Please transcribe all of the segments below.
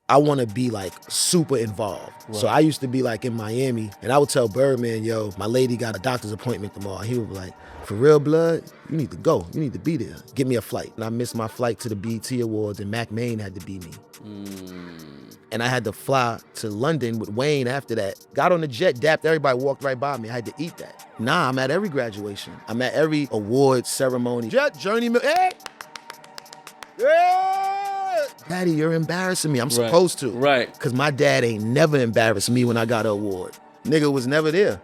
I want to be like super involved. Right. So I used to be like in Miami, and I would tell Birdman, yo, my lady got a doctor's appointment tomorrow. And he would be like, for real, blood, you need to go. You need to be there. Give me a flight. And I missed my flight to the BET Awards, and Mac Maine had to be me. And I had to fly to London with Wayne after that. Got on the jet, dapped everybody, walked right by me. I had to eat that. Nah, I'm at every graduation. I'm at every award ceremony. Jae Millz, hey! Yeah! Daddy, you're embarrassing me. I'm supposed to. Right. Because my dad ain't never embarrassed me when I got an award. Nigga was never there.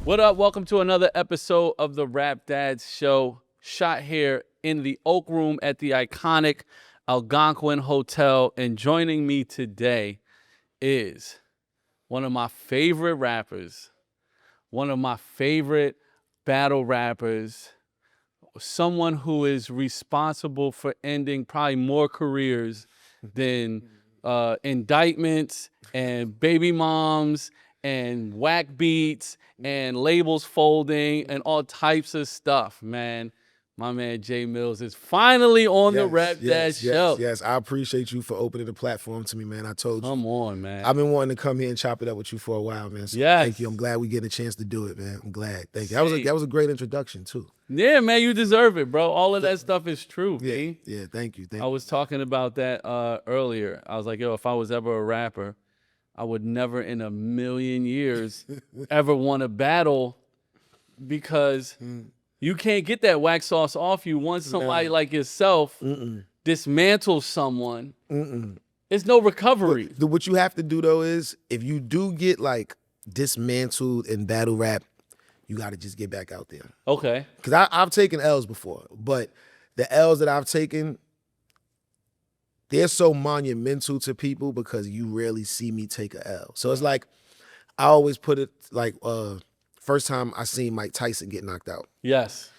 What up? Welcome to another episode of the Rap Dads Show. Shot here in the Oak Room at the iconic Algonquin Hotel. And joining me today is one of my favorite rappers, one of my favorite battle rappers, someone who is responsible for ending probably more careers than indictments and baby moms and whack beats and labels folding and all types of stuff, man. My man Jae Millz is finally on the Rap Dads Show. Yes, I appreciate you for opening the platform to me, man. I told you. Come on, man. I've been wanting to come here and chop it up with you for a while, man. So thank you. I'm glad we get a chance to do it, man. I'm glad. Thank you. That was a great introduction, too. Yeah, man, you deserve it, bro. All of that stuff is true. Yeah, thank you. I was talking about that earlier. I was like, yo, if I was ever a rapper, I would never in a million years ever want to battle because you can't get that wax sauce off you once somebody like yourself dismantles someone. There's no recovery. But what you have to do, though, is if you do get like dismantled in battle rap, you got to just get back out there. Okay. Because I've taken L's before, but the L's that I've taken, they're so monumental to people because you rarely see me take a L. So it's like, I always put it like, first time I seen Mike Tyson get knocked out. Yes.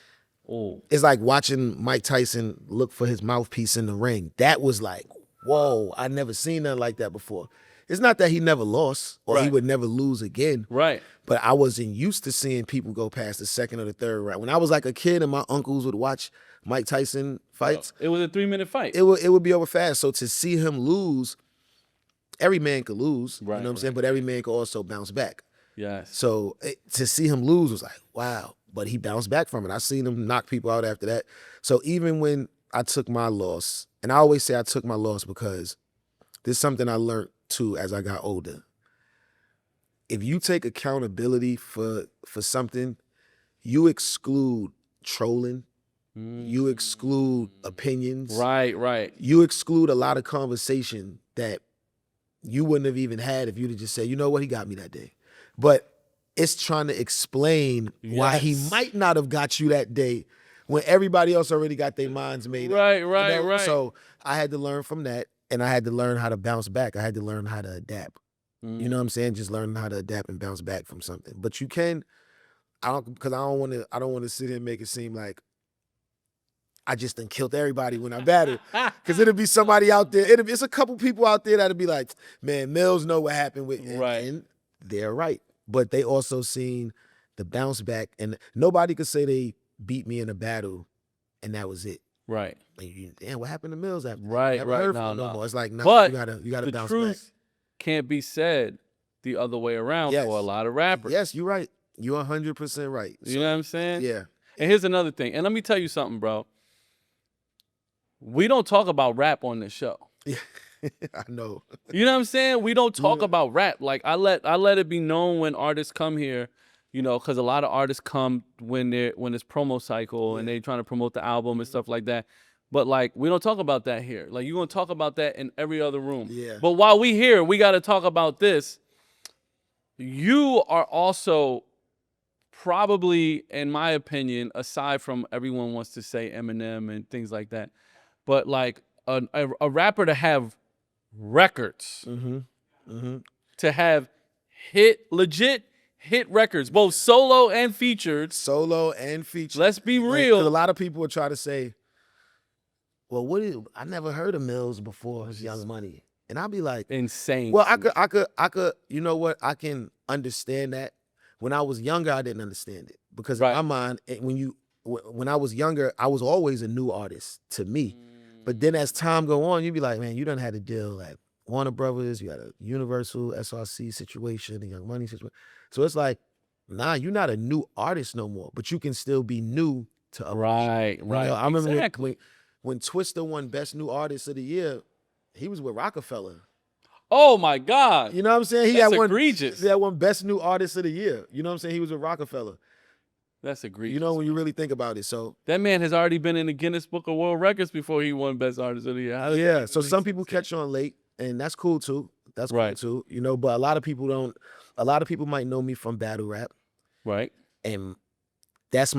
Ooh. It's like watching Mike Tyson look for his mouthpiece in the ring. That was like, whoa, I never seen nothing like that before. It's not that he never lost or he would never lose again. Right. But I wasn't used to seeing people go past the second or the third round. When I was like a kid and my uncles would watch Mike Tyson fights. It was a 3-minute fight. It would be over fast. So to see him lose, every man could lose, you know what I'm saying? But every man could also bounce back. Yes. So to see him lose was like, wow. But he bounced back from it. I seen him knock people out after that. So even when I took my loss, and I always say I took my loss because there's something I learned too as I got older. If you take accountability for something, you exclude trolling, you exclude opinions. Right. You exclude a lot of conversation that you wouldn't have even had if you'd have just said, you know what, he got me that day. But it's trying to explain why he might not have got you that day when everybody else already got their minds made up. Right. So I had to learn from that, and I had to learn how to bounce back. I had to learn how to adapt. You know what I'm saying? Just learn how to adapt and bounce back from something. But you can, because I don't want to sit here and make it seem like I just done killed everybody when I battled. Because it'll be somebody out there, it's a couple people out there that'll be like, man, Millz know what happened with you. And they're right. But they also seen the bounce back, and nobody could say they beat me in a battle and that was it. Right. Like, damn, what happened to Millz after? Right. No more. It's like, no, but you gotta bounce truth back. Can't be said the other way around for a lot of rappers. Yes, you're right. You're 100% right. So, you know what I'm saying? Yeah. And here's another thing. And let me tell you something, bro. We don't talk about rap on this show. Yeah. I know. You know what I'm saying? We don't talk about rap. Like I let it be known when artists come here, you know, because a lot of artists come when it's promo cycle and they trying to promote the album and stuff like that. But like we don't talk about that here. Like you're gonna talk about that in every other room. Yeah. But while we here, we gotta talk about this. You are also probably, in my opinion, aside from everyone wants to say Eminem and things like that, but like a rapper to have records, to have legit hit records, both solo and featured. Let's be real. Like, a lot of people would try to say, well, I never heard of Millz before Young Money. And I'll be like, insane. Well, I could, you know what? I can understand that. When I was younger, I didn't understand it. because in my mind, when I was younger, I was always a new artist to me. But then as time go on, you be like, man, you done had a deal at Warner Brothers, you got a Universal SRC situation, a Young Money situation. So it's like, nah, you're not a new artist no more, but you can still be new to others. Right. You know, I remember when Twista won Best New Artist of the Year, he was with Rockefeller. Oh my God. You know what I'm saying? That's egregious. He had one Best New Artist of the Year. You know what I'm saying? He was with Rockefeller. That's egregious. You know, when you really think about it. So that man has already been in the Guinness Book of World Records before he won Best Artist of the Year. Yeah. So some people catch on late, and that's cool too. That's cool too. You know, but a lot of people don't. A lot of people might know me from battle rap. Right. And that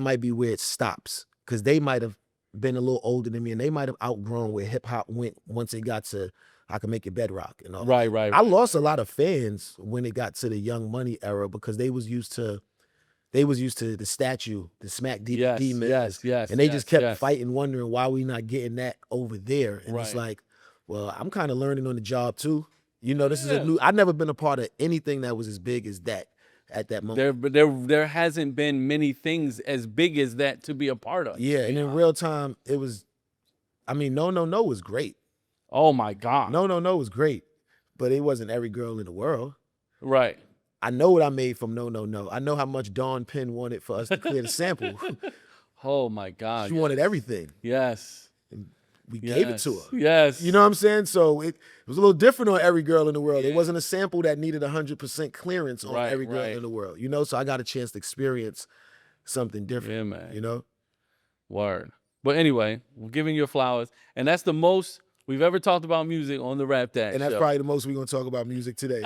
might be where it stops, because they might have been a little older than me, and they might have outgrown where hip hop went once it got to I Can Make It Bedrock and all. Right. I lost a lot of fans when it got to the Young Money era, because they was used to the statue, the Smack D. Yes. And they just kept fighting, wondering why we not getting that over there. And it's like, well, I'm kind of learning on the job too. You know, this is I've never been a part of anything that was as big as that at that moment. There hasn't been many things as big as that to be a part of. Yeah, and in real time, it was, I mean, No was great. Oh my God. No was great, but it wasn't every girl in the world. Right. I know what I made from No. I know how much Dawn Penn wanted for us to clear the sample. Oh my God. She wanted everything. Yes. And we gave it to her. Yes. You know what I'm saying? So it was a little different on Every Girl in the World. It wasn't a sample that needed 100% clearance on Every Girl in the World. You know, so I got a chance to experience something different. Yeah, man. You know? Word. But anyway, we're giving you flowers. And that's the most we've ever talked about music on the Rap Dad And that's show. probably the most we're going to talk about music today.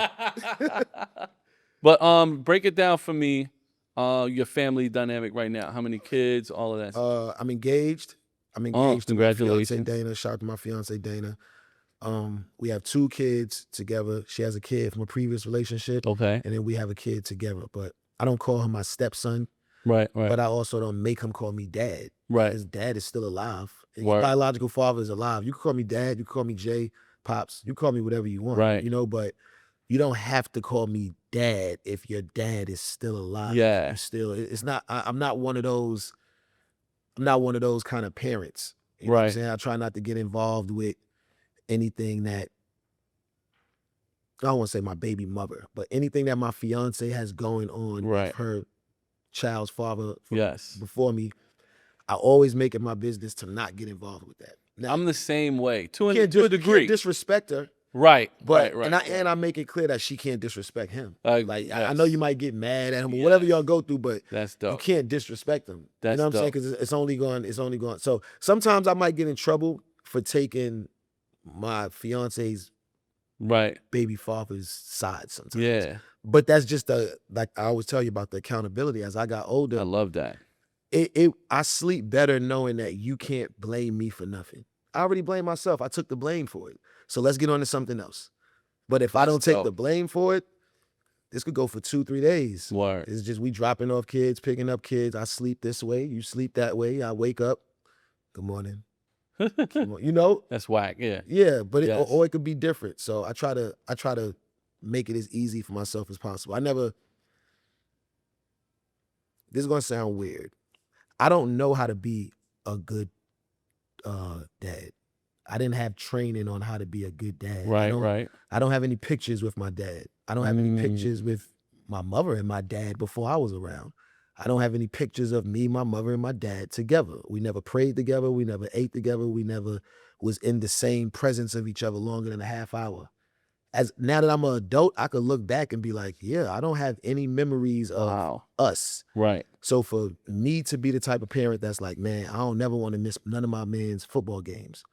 But break it down for me, your family dynamic right now. How many kids, all of that? I'm engaged. Oh, congratulations. To my fiance Dana. Shout out to my fiance Dana. We have 2 kids together. She has a kid from a previous relationship. Okay. And then we have a kid together. But I don't call him my stepson. Right. But I also don't make him call me dad. Right. His dad is still alive. His biological father is alive. You can call me dad. You can call me Jay, Pops. You can call me whatever you want. Right. You know, but you don't have to call me dad if your dad is still alive. Yeah. It's not, I'm not one of those kind of parents. You know what I'm saying? I try not to get involved with anything that, I don't want to say my baby mother, but anything that my fiance has going on with her child's father before me, I always make it my business to not get involved with that. Now, I'm the same way, to a degree. degree. Disrespect her. Right. But right. And I make it clear that she can't disrespect him. Yes. I know you might get mad at him or whatever y'all go through, but that's dope. You can't disrespect him. That's you know what I'm saying? Because it's only going. So sometimes I might get in trouble for taking my fiance's baby father's side sometimes. Yeah. But that's just like I always tell you about the accountability. As I got older, I love that. I sleep better knowing that you can't blame me for nothing. I already blame myself. I took the blame for it. So let's get on to something else. But if I don't take the blame for it, this could go for 2-3 days. Word. It's just we dropping off kids, picking up kids. I sleep this way. You sleep that way. I wake up. Good morning. You know? That's whack. Yeah. Yeah, but or it could be different. So I try to make it as easy for myself as possible. This is gonna sound weird. I don't know how to be a good dad. I didn't have training on how to be a good dad. Right. I don't have any pictures with my dad. I don't have any pictures with my mother and my dad before I was around. I don't have any pictures of me, my mother, and my dad together. We never prayed together. We never ate together. We never was in the same presence of each other longer than a half hour. Now that I'm an adult, I could look back and be like, yeah, I don't have any memories of us. Right. So for me to be the type of parent that's like, man, I don't never want to miss none of my man's football games.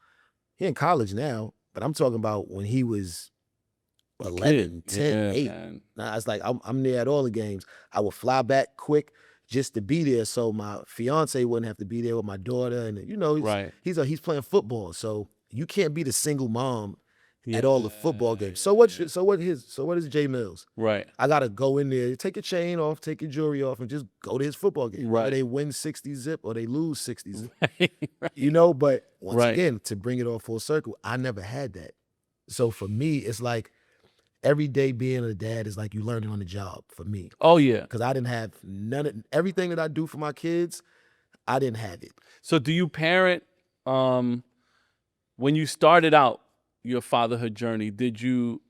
He in college now, but I'm talking about when he was 11, 10, 8. Now it's like I'm there at all the games. I would fly back quick just to be there so my fiance wouldn't have to be there with my daughter. And you know, he's playing football. So you can't be the single mom at all the football games. So what is Jae Millz? Right. I gotta go in there, take your chain off, take your jewelry off, and just go to his football game. Right. Whether they win 60 zip or they lose 60 zip. You know, but once again, to bring it all full circle, I never had that. So for me, it's like every day being a dad is like you learning on the job for me. Oh yeah. Because I didn't have everything that I do for my kids, I didn't have it. So do you parent, when you started out your fatherhood journey, did you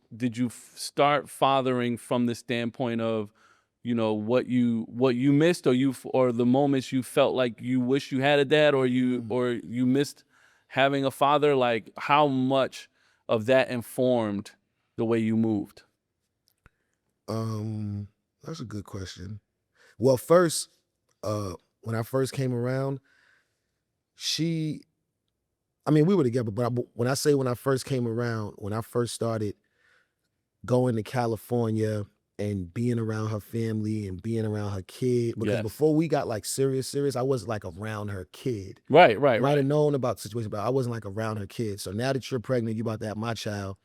start fathering from the standpoint of, what you missed, or the moments you felt like you wish you had a dad, or you missed having a father? Like, how much of that informed the way you moved? That's a good question. Well, first, when I first came around, we were together, but when I say when I first came around, when I first started going to California and being around her family and being around her kid, because Yes. before we got like serious, I wasn't like around her kid. Right. I might have known about the situation, but I wasn't like around her kid. So now that you're pregnant, you about to have my child,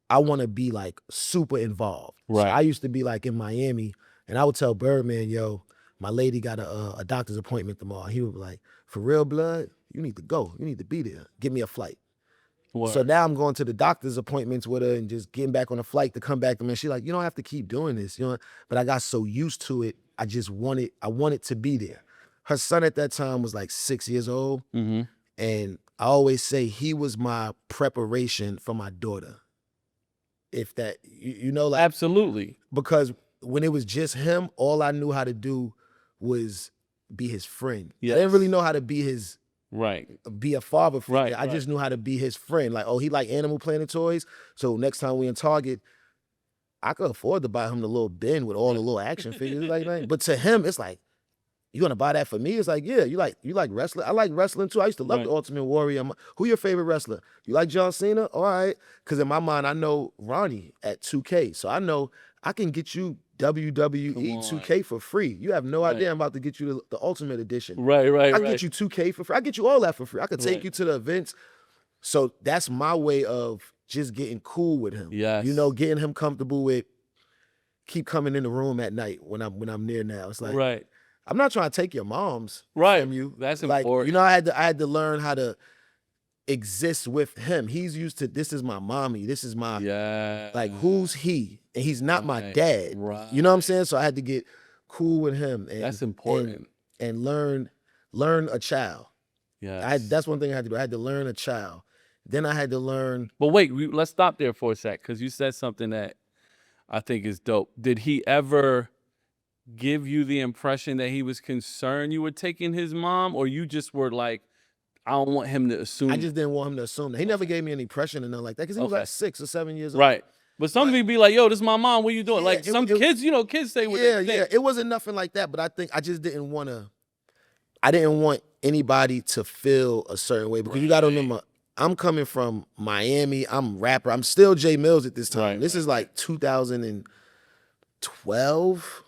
I want to be like super involved. Right. So I used to be like in Miami, and I would tell Birdman, yo, my lady got a doctor's appointment tomorrow. He would be like, for real, blood, you need to go. You need to be there. Give me a flight. Word. So now I'm going to the doctor's appointments with her and just getting back on a flight to come back to me. She's like, you don't have to keep doing this, But I got so used to it, I wanted to be there. Her son at that time was like 6 years old. Mm-hmm. And I always say he was my preparation for my daughter. If that, like. Absolutely. Because when it was just him, all I knew how to do was be his friend. Yes. I didn't really know how to be be a father figure. Right. I just knew how to be his friend. Like, he like Animal Planet toys. So next time we in Target, I could afford to buy him the little bin with all the little action figures. But to him, it's like, you gonna buy that for me? It's like, yeah, you like wrestling? I like wrestling too. I used to love the Ultimate Warrior. Who your favorite wrestler? You like John Cena? All right. Because in my mind, I know Ronnie at 2K. So I know I can get you WWE 2K for free. You have no idea I'm about to get you the Ultimate Edition. Right. I can get you 2K for free. I get you all that for free. I could take you to the events. So that's my way of just getting cool with him. Yes. Getting him comfortable with keep coming in the room at night when I'm near now. It's like, right. I'm not trying to take your mom's from you. That's like, important. I had to learn how to exist with him. He's used to, this is my mommy. This is my, like, who's he? And he's not my dad. Right. You know what I'm saying? So I had to get cool with him. And, that's important. And learn a child. Yeah. That's one thing I had to do. I had to learn a child. Then I had to learn. But wait, let's stop there for a sec, because you said something that I think is dope. Did he ever give you the impression that he was concerned you were taking his mom, or you just were like, I don't want him to assume? I just didn't want him to assume that. He never gave me any pressure or nothing like that, because he was like 6 or 7 years old. Right. But some people be like, yo, this is my mom, what you doing? Like some kids, kids say what they think. Yeah, it wasn't nothing like that, but I think I just didn't want anybody to feel a certain way, because you got to remember, I'm coming from Miami. I'm a rapper. I'm still Jae Millz at this time. Right. This is like 2012.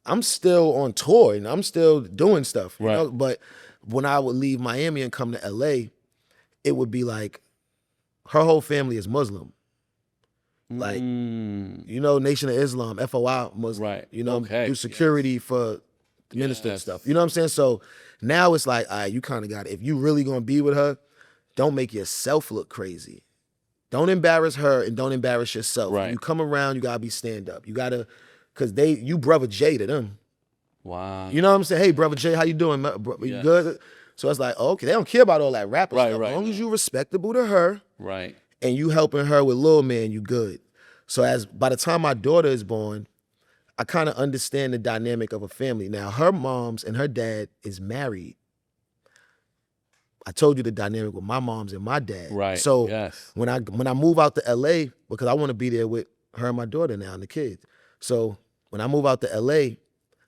I'm still on tour and I'm still doing stuff. You know? But when I would leave Miami and come to LA, it would be like her whole family is Muslim. Like, Nation of Islam, FOI Muslim. Right. Do security for the minister and stuff. You know what I'm saying? So now it's like, all right, you kind of got it. If you really gonna be with her, don't make yourself look crazy. Don't embarrass her and don't embarrass yourself. Right. When you come around, you gotta be stand up. You gotta, because you brother Jay to them. Wow. You know what I'm saying? Hey, brother Jay, how you doing? You good? So it's like, okay, they don't care about all that rapper stuff. As long as you respectable to her, right, and you helping her with little man, you good. So by the time my daughter is born, I kind of understand the dynamic of a family. Now, her mom's and her dad is married. I told you the dynamic with my mom's and my dad. Right. So when I move out to LA, because I want to be there with her and my daughter now and the kids. So when I move out to LA,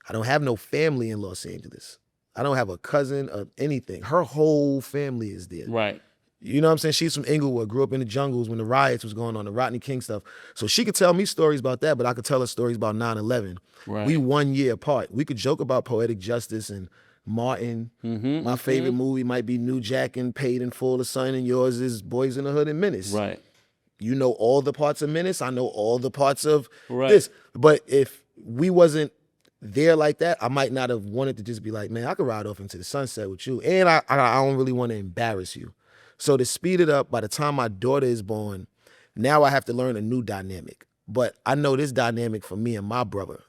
I don't have no family in Los Angeles. I don't have a cousin or anything. Her whole family is there. Right. You know what I'm saying? She's from Inglewood, grew up in the jungles when the riots was going on, the Rodney King stuff. So she could tell me stories about that, but I could tell her stories about 9/11. Right. We 1 year apart. We could joke about Poetic Justice and Martin. My favorite movie might be New Jack and Paid in Full, The Sun, and yours is Boys in the Hood and Menace. Right. You know all the parts of Menace. I know all the parts of this. But if we wasn't there like that, I might not have wanted to just be like, man, I could ride off into the sunset with you. And I don't really want to embarrass you. So to speed it up, by the time my daughter is born, Now I have to learn a new dynamic. But I know this dynamic for me and my brother.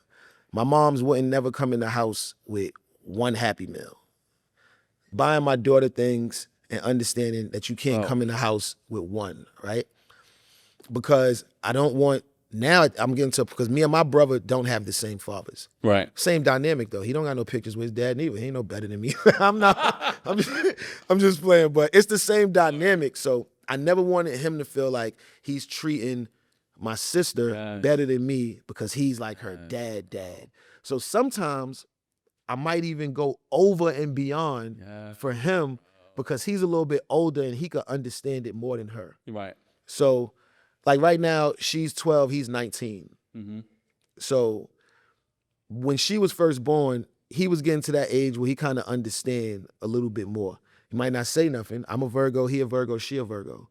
My moms wouldn't never come in the house with one Happy Meal. Buying my daughter things and understanding that you can't come in the house with one, right? Because I don't want, now I'm getting to, because me and my brother don't have the same fathers. Right. Same dynamic though. He don't got no pictures with his dad neither. He ain't no better than me. I'm just playing, but it's the same dynamic. So I never wanted him to feel like he's treating my sister better than me because he's like her dad. So sometimes I might even go over and beyond for him because he's a little bit older and he could understand it more than her. Right. So like right now, she's 12, he's 19. Mm-hmm. So when she was first born, he was getting to that age where he kind of understand a little bit more. He might not say nothing. I'm a Virgo, he a Virgo, she a Virgo.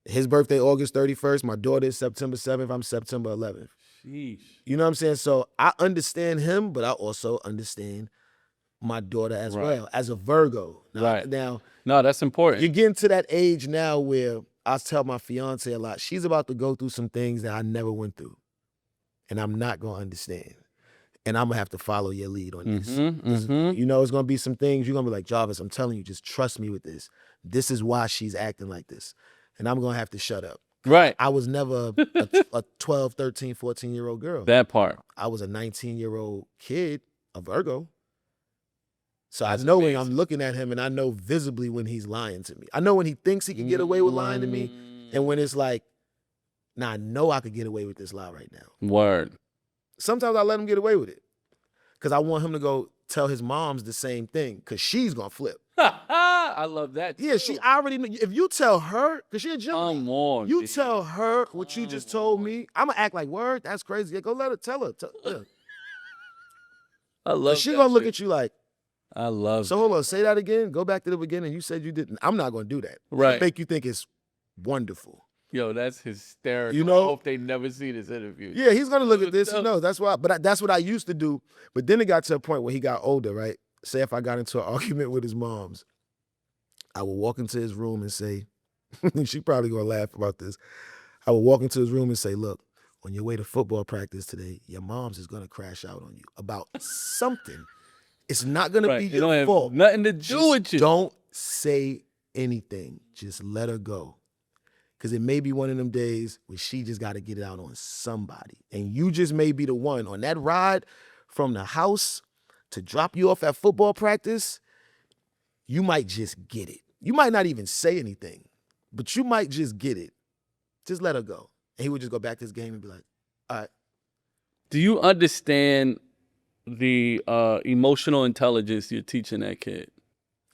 His birthday, August 31st. My daughter is September 7th. I'm September 11th. Sheesh. You know what I'm saying? So I understand him, but I also understand my daughter as well, as a Virgo. Now, no, that's important. You're getting to that age now where I tell my fiance a lot, she's about to go through some things that I never went through. And I'm not going to understand. And I'm going to have to follow your lead on this. You know, it's going to be some things you're going to be like, Jarvis, I'm telling you, just trust me with this. This is why she's acting like this. And I'm going to have to shut up. Right. I was never a 12, 13, 14-year-old girl. That part. I was a 19-year-old kid, a Virgo. So I know when I'm looking at him and I know visibly when he's lying to me. I know when he thinks he can get away with lying to me and when it's like, nah, I know I could get away with this lie right now. Word. Sometimes I let him get away with it because I want him to go tell his moms the same thing because she's going to flip. I love that too. Yeah, I already know. If you tell her, because she a Gemini, come on, you tell her what you just told me, I'm going to act like, word, that's crazy. Yeah, go let her, tell her. I love She going to look at you like, I love so hold on, say that again. Go back to the beginning. You said you didn't. I'm not going to do that. Right. Make you think it's wonderful. Yo, that's hysterical. You know? I hope they never see this interview. Yeah, he's going to look at this. He knows. That's why. But that's what I used to do. But then it got to a point where he got older, right? Say if I got into an argument with his moms, I would walk into his room and say, she probably going to laugh about this. I would walk into his room and say, look, on your way to football practice today, your mom's is going to crash out on you about something. It's not going to be your fault. Nothing to do with you. Don't say anything. Just let her go. Because it may be one of them days where she just got to get it out on somebody. And you just may be the one on that ride from the house to drop you off at football practice. You might just get it. You might not even say anything, but you might just get it. Just let her go. And he would just go back to his game and be like, all right. Do you understand the emotional intelligence you're teaching that kid?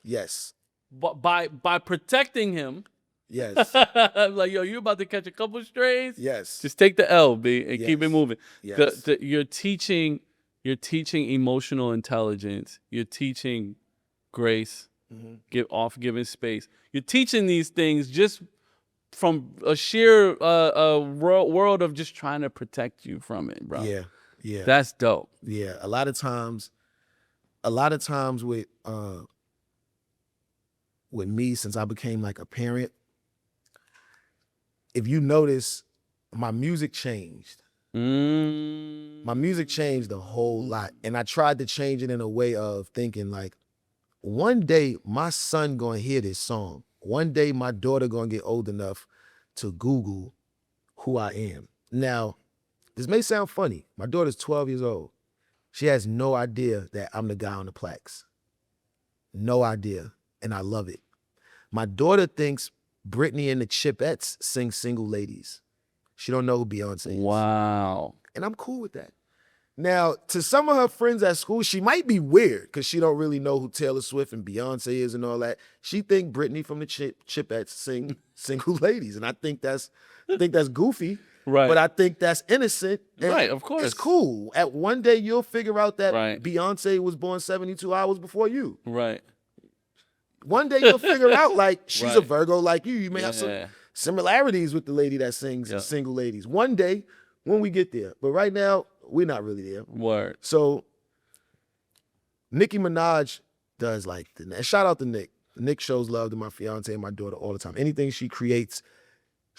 Yes. But by protecting him. Yes. Like, yo, you about to catch a couple strays? Yes. Just take the L, B, and keep it moving. Yes. You're teaching emotional intelligence. You're teaching grace, giving space. You're teaching these things just from a sheer world of just trying to protect you from it, bro. Yeah. Yeah. That's dope. Yeah. A lot of times with me, since I became like a parent, if you notice, my music changed. My music changed a whole lot. And I tried to change it in a way of thinking like, one day my son gonna hear this song. One day my daughter gonna get old enough to Google who I am. Now, this may sound funny. My daughter's 12 years old. She has no idea that I'm the guy on the plaques. No idea. And I love it. My daughter thinks Britney and the Chipettes sing Single Ladies. She don't know who Beyonce is. Wow. And I'm cool with that. Now, to some of her friends at school, she might be weird because she don't really know who Taylor Swift and Beyonce is and all that. She think Britney from the Chipettes sing Single Ladies. And I think that's goofy. Right. But I think that's innocent. Right, of course. It's cool. At one day you'll figure out that right. Beyonce was born 72 hours before you. Right. One day you'll figure out like she's right. a Virgo like you. You may have some similarities with the lady that sings Single Ladies. One day when we get there. But right now, we're not really there. Word. So Nicki Minaj does like shout out to Nick. Nick shows love to my fiance and my daughter all the time. Anything she creates,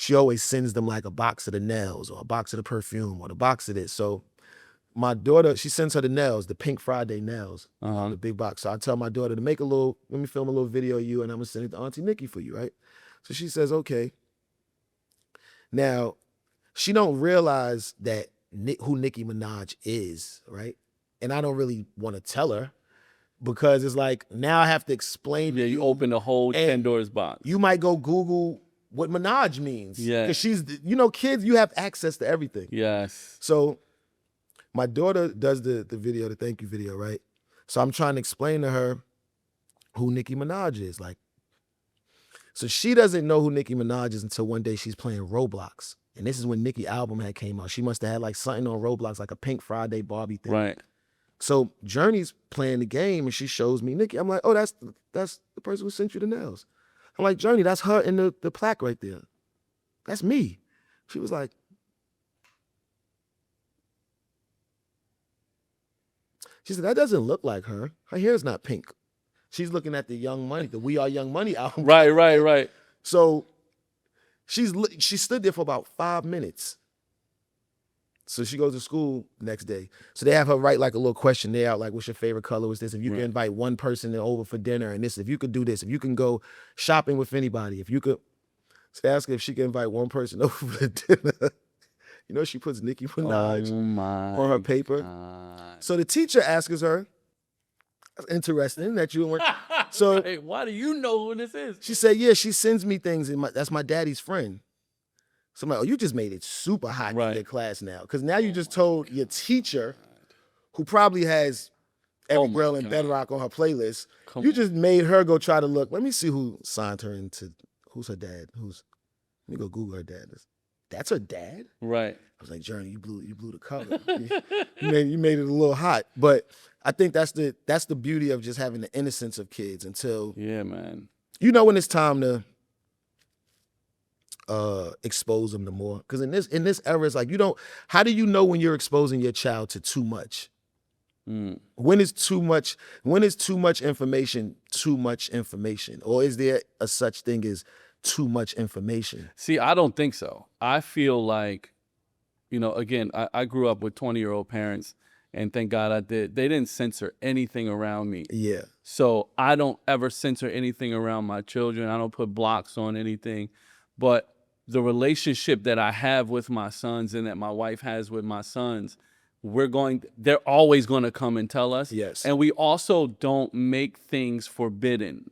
she always sends them like a box of the nails or a box of the perfume or the box of this. So my daughter, she sends her the nails, the Pink Friday nails, the big box. So I tell my daughter to let me film a little video of you and I'm gonna send it to Auntie Nikki for you, right? So she says, okay. Now, she don't realize that who Nicki Minaj is, right? And I don't really want to tell her because it's like, now I have to explain. Yeah, you open the whole Pandora's box. You might go Google what Minaj means. Yeah. Because she's, kids, you have access to everything. Yes. So my daughter does the video, the thank you video, right? So I'm trying to explain to her who Nicki Minaj is. Like, so she doesn't know who Nicki Minaj is until one day she's playing Roblox. And this is when Nicki album had came out. She must have had like something on Roblox, like a Pink Friday Barbie thing. Right. So Journey's playing the game and she shows me Nicki. I'm like, oh, that's the person who sent you the nails. I'm like, Journey, that's her in the plaque right there. That's me. She was like, she said, that doesn't look like her. Her hair's not pink. She's looking at the Young Money, the We Are Young Money album. Right. So she stood there for about 5 minutes. So she goes to school the next day. So they have her write like a little questionnaire out, like, what's your favorite color? What's this? If you could invite one person over for dinner and this, if you could do this, if you can go shopping with anybody, if you could. So they ask her if she can invite one person over for dinner. She puts Nicki Minaj on her paper. God. So the teacher asks her, that's interesting that you weren't. So hey, why do you know who this is? She said, yeah, she sends me things, and that's my daddy's friend. So I'm like, oh, you just made it super hot in your class now. Because now you just told your teacher, who probably has every girl in Bedrock on her playlist, you just made her go try to look. Let me see who signed her into, who's her dad? Let me go Google her dad. That's her dad? Right. I was like, Journey, you blew the cover. you made it a little hot. But I think that's the beauty of just having the innocence of kids until man. When it's time to expose them to more. Because in this era, it's like how do you know when you're exposing your child to too much? When is too much information too much information? Or is there a such thing as too much information? See, I don't think so. I feel like, again, I grew up with 20-year-old parents, and thank God I did. They didn't censor anything around me. Yeah. So I don't ever censor anything around my children. I don't put blocks on anything. But the relationship that I have with my sons and that my wife has with my sons, they're always going to come and tell us. Yes. And we also don't make things forbidden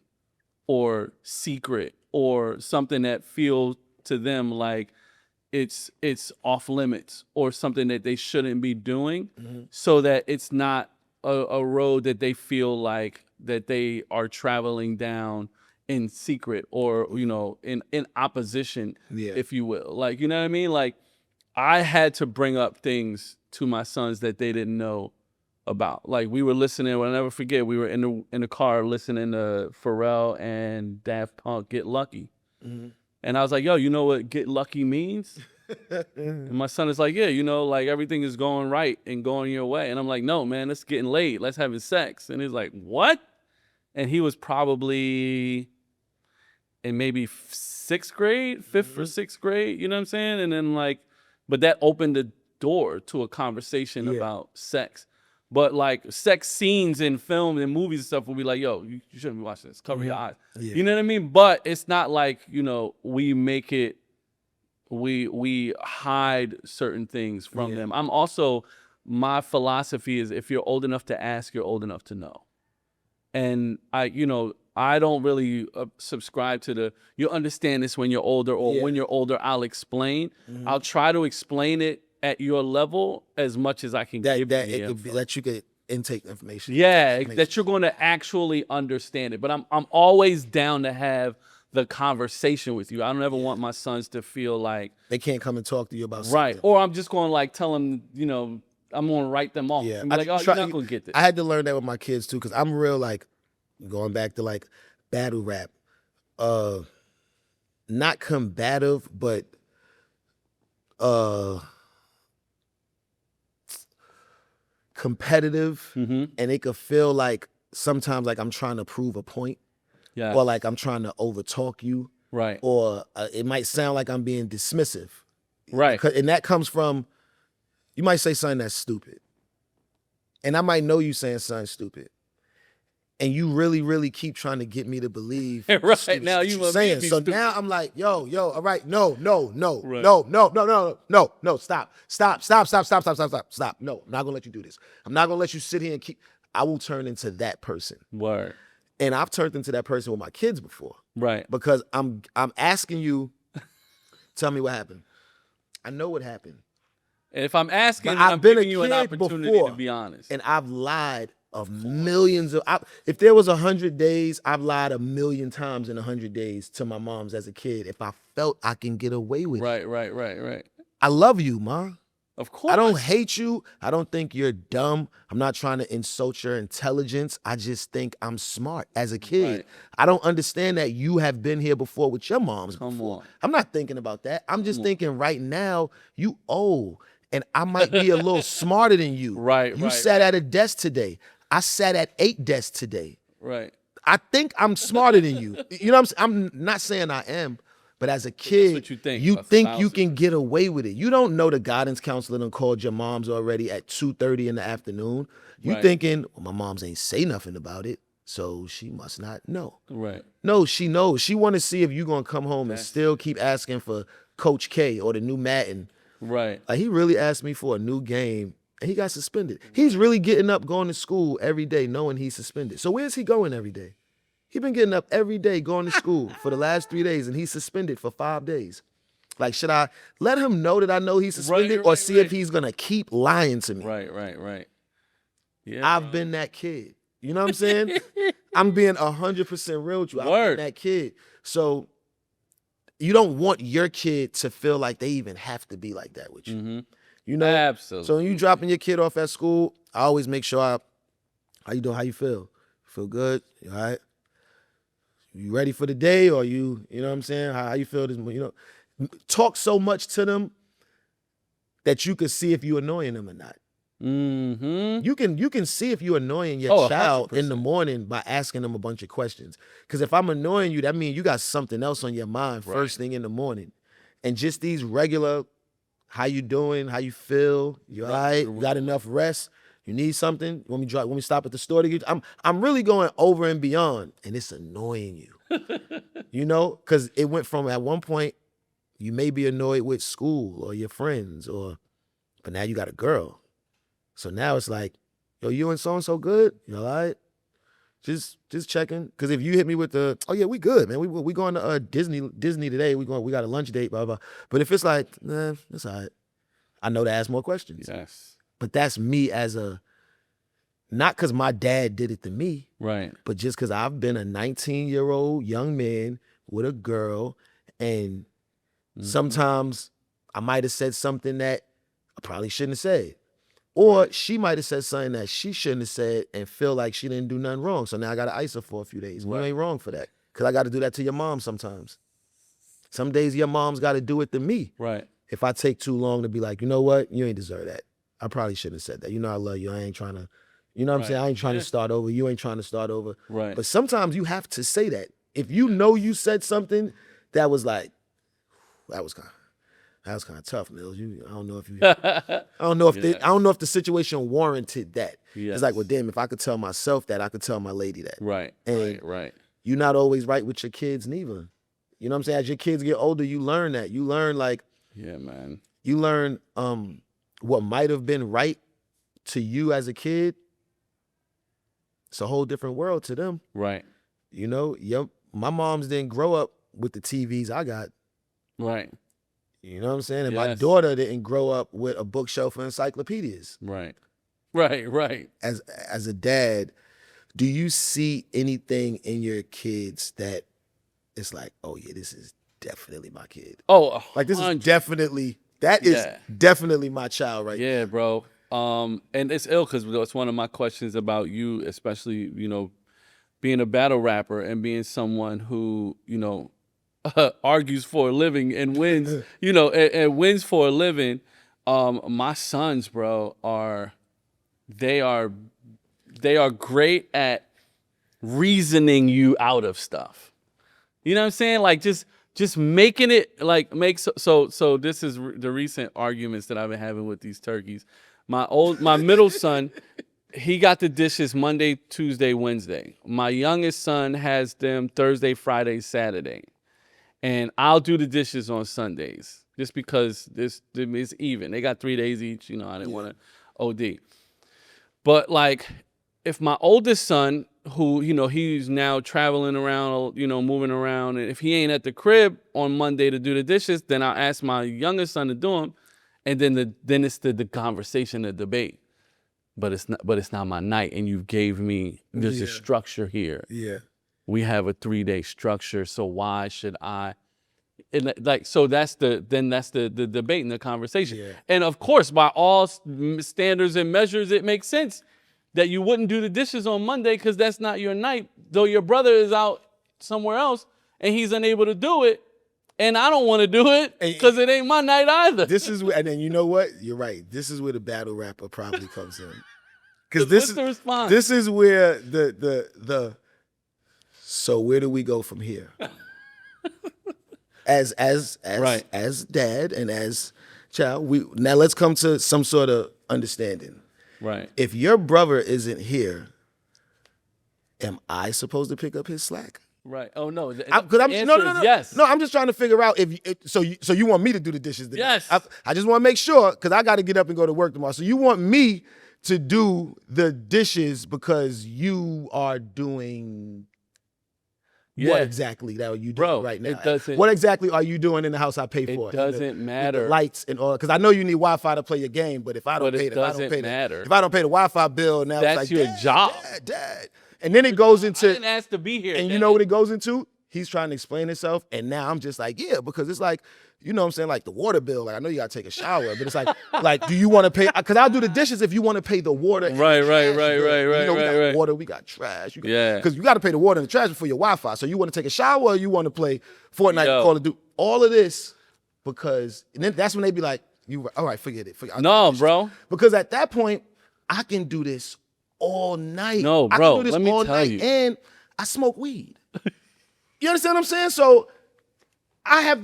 or secret or something that feels to them like it's off limits or something that they shouldn't be doing, so that it's not a road that they feel like that they are traveling down in secret or in opposition, if you will. Like, you know what I mean? Like, I had to bring up things to my sons that they didn't know about. Like, we were listening, I'll never forget, we were in the car listening to Pharrell and Daft Punk, Get Lucky. And I was like, yo, you know what Get Lucky means? And my son is like, yeah, like everything is going right and going your way. And I'm like, no, man, let's getting laid. Let's having sex. And he's like, what? And he was probably in maybe fifth or sixth grade, you know what I'm saying? And then but that opened the door to a conversation about sex. But like sex scenes in film and movies and stuff will be like, yo, you shouldn't be watching this. Cover your eyes. Yeah. You know what I mean? But it's not like, we make it, we hide certain things from them. I'm also, my philosophy is if you're old enough to ask, you're old enough to know. And I don't really subscribe to you'll understand this when you're older, or when you're older, I'll explain. I'll try to explain it at your level as much as I can give you. That you could intake information. Yeah, that you're going to actually understand it. But I'm always down to have the conversation with you. I don't ever want my sons to feel like they can't come and talk to you about right. something. Or I'm just going to tell them, I'm going to write them off. Yeah. And be like, oh, you're not going to get this. I had to learn that with my kids too, because I'm real going back to battle rap. Not combative, but competitive, and it could feel sometimes I'm trying to prove a point, or I'm trying to overtalk you. Right. Or it might sound like I'm being dismissive. Right. And that comes from, you might say something that's stupid. And I might know you saying something stupid. And you really, really keep trying to get me to believe right now you want saying. me So stupid. now I'm like, yo, all right, no, Right. no, stop. No, I'm not gonna let you do this. I'm not gonna let you sit here and keep. I will turn into that person. Word. And I've turned into that person with my kids before. Right. Because I'm asking you, tell me what happened. I know what happened. And if I'm asking, But I've I'm been giving a you an kid opportunity before, to be honest. And I've lied of millions of. If there was 100 days, I've lied 1,000,000 times in 100 days to my moms as a kid. If I felt I can get away with it. Right. I love you, Ma. Of course. I don't hate you. I don't think you're dumb. I'm not trying to insult your intelligence. I just think I'm smart as a kid. Right. I don't understand that you have been here before with your moms before. On. I'm not thinking about that. I'm just thinking right now, you old. And I might be a little smarter than you. Right. You sat at a desk today. I sat at 8 desks today. Right. I think I'm smarter than you. You know what I'm saying? I'm not saying I am. But as a kid, what you think, you can get away with it. You don't know the guidance counselor done called your moms already at 2:30 in the afternoon. You thinking, well, my moms ain't say nothing about it, so she must not know. Right. No, she knows. She want to see if you going to come home and still keep asking for Coach K or the new Madden. Right. Like, he really asked me for a new game, and he got suspended. He's really getting up, going to school every day knowing he's suspended. So where's he going every day? He been getting up every day going to school for the last 3 days, and he's suspended for 5 days. Like, should I let him know that I know he's suspended or see if he's going to keep lying to me? Right. Yeah, I've been that kid. You know what I'm saying? I'm being 100% real with you. I've been that kid. So you don't want your kid to feel like they even have to be like that with you. Mm-hmm. You know? Absolutely. So when you dropping your kid off at school, I always make sure how you doing? How you feel? Feel good? You all right? You ready for the day, or you know what I'm saying? How you feel this? You know, talk so much to them that you can see if you're annoying them or not. Mm-hmm. You can see if you're annoying your child 100%. in the morning by asking them a bunch of questions. Because if I'm annoying you, that means you got something else on your mind first thing in the morning. And just these regular, how you doing? How you feel? You all right? You got enough rest? You need something? When we stop at the store to get, I'm really going over and beyond, and it's annoying you. You know, because it went from at one point you may be annoyed with school or your friends, but now you got a girl, so now it's like, yo, you and so and so good? You all right? Just checking, because if you hit me with the, oh yeah, we good, man. We going to Disney today. We got a lunch date, blah blah. But if it's like, nah, it's all right, I know to ask more questions. Yes. But that's me not because my dad did it to me, right? But just because I've been a 19-year-old young man with a girl, and sometimes I might have said something that I probably shouldn't have said. Or she might have said something that she shouldn't have said and feel like she didn't do nothing wrong. So now I got to ice her for a few days. You ain't wrong for that, because I got to do that to your mom sometimes. Some days your mom's got to do it to me. Right. If I take too long to be like, you know what? You ain't deserve that. I probably shouldn't have said that. You know I love you. I ain't trying to, you know what I'm saying? I ain't trying to start over. You ain't trying to start over. Right. But sometimes you have to say that. If you know you said something that was like, that was kind of tough, Millz. I don't know if you, I don't know if the situation warranted that. Yes. It's like, well, damn, if I could tell myself that, I could tell my lady that. Right. And right. You're not always right with your kids neither. You know what I'm saying? As your kids get older, you learn that. You learn like, yeah, man. You learn what might have been right to you as a kid. It's a whole different world to them. Right. You know, my moms didn't grow up with the TVs I got. Right. You know what I'm saying? And my daughter didn't grow up with a bookshelf of encyclopedias. Right. As a dad, do you see anything in your kids that it's like, oh yeah, this is definitely my kid? Oh, like this is definitely my child right now. Yeah, bro. And it's ill because it's one of my questions about you, especially, you know, being a battle rapper and being someone who, you know, argues for a living and wins, you know, and wins for a living. My sons, bro, are great at reasoning you out of stuff. You know what I'm saying? Like just just making it like so this is the recent arguments that I've been having with these turkeys. My middle son, he got the dishes Monday, Tuesday, Wednesday. My youngest son has them Thursday, Friday, Saturday. And I'll do the dishes on Sundays just because it's even. They got 3 days each, I didn't want to OD. But like if my oldest son, who, he's now traveling around, moving around, and if he ain't at the crib on Monday to do the dishes, then I'll ask my youngest son to do them. And then it's the conversation, the debate. But it's not my night, and you gave me there's a structure here. Yeah. We have a 3-day structure, so why should I? So that's the debate and the conversation. Yeah. And of course, by all standards and measures, it makes sense that you wouldn't do the dishes on Monday because that's not your night. Though your brother is out somewhere else and he's unable to do it, and I don't want to do it because it ain't my night either. And then you know what? You're right. This is where the battle rapper probably comes in. Because what's the response? This is where the so where do we go from here? As dad and as child, now let's come to some sort of understanding. Right. If your brother isn't here, am I supposed to pick up his slack? Right. Oh no. No. Yes. No, I'm just trying to figure out so you want me to do the dishes today? Yes. I just want to make sure because I got to get up and go to work tomorrow. So you want me to do the dishes because you are doing what exactly that are you doing right now? It doesn't. What exactly are you doing in the house I pay for? It doesn't matter. The lights and all, because I know you need Wi-Fi to play your game, but if I don't pay the Wi-Fi bill, now that's it's like your job. Dad. And then it goes into. I didn't ask to be here. And you know what it goes into? He's trying to explain himself, and now I'm just like, yeah, because it's like, you know what I'm saying, like the water bill. Like I know you gotta take a shower, but it's like, do you want to pay? Because I'll do the dishes if you want to pay the water. Right. We got water, we got trash. Because you got to pay the water and the trash for your Wi-Fi. So you want to take a shower, or you want to play Fortnite, Call of Duty, all of this, because and then that's when they be like, all right, forget it. No, bro. Because at that point, I can do this all night. No, bro. I can do this all night, and I smoke weed. You understand what I'm saying? So I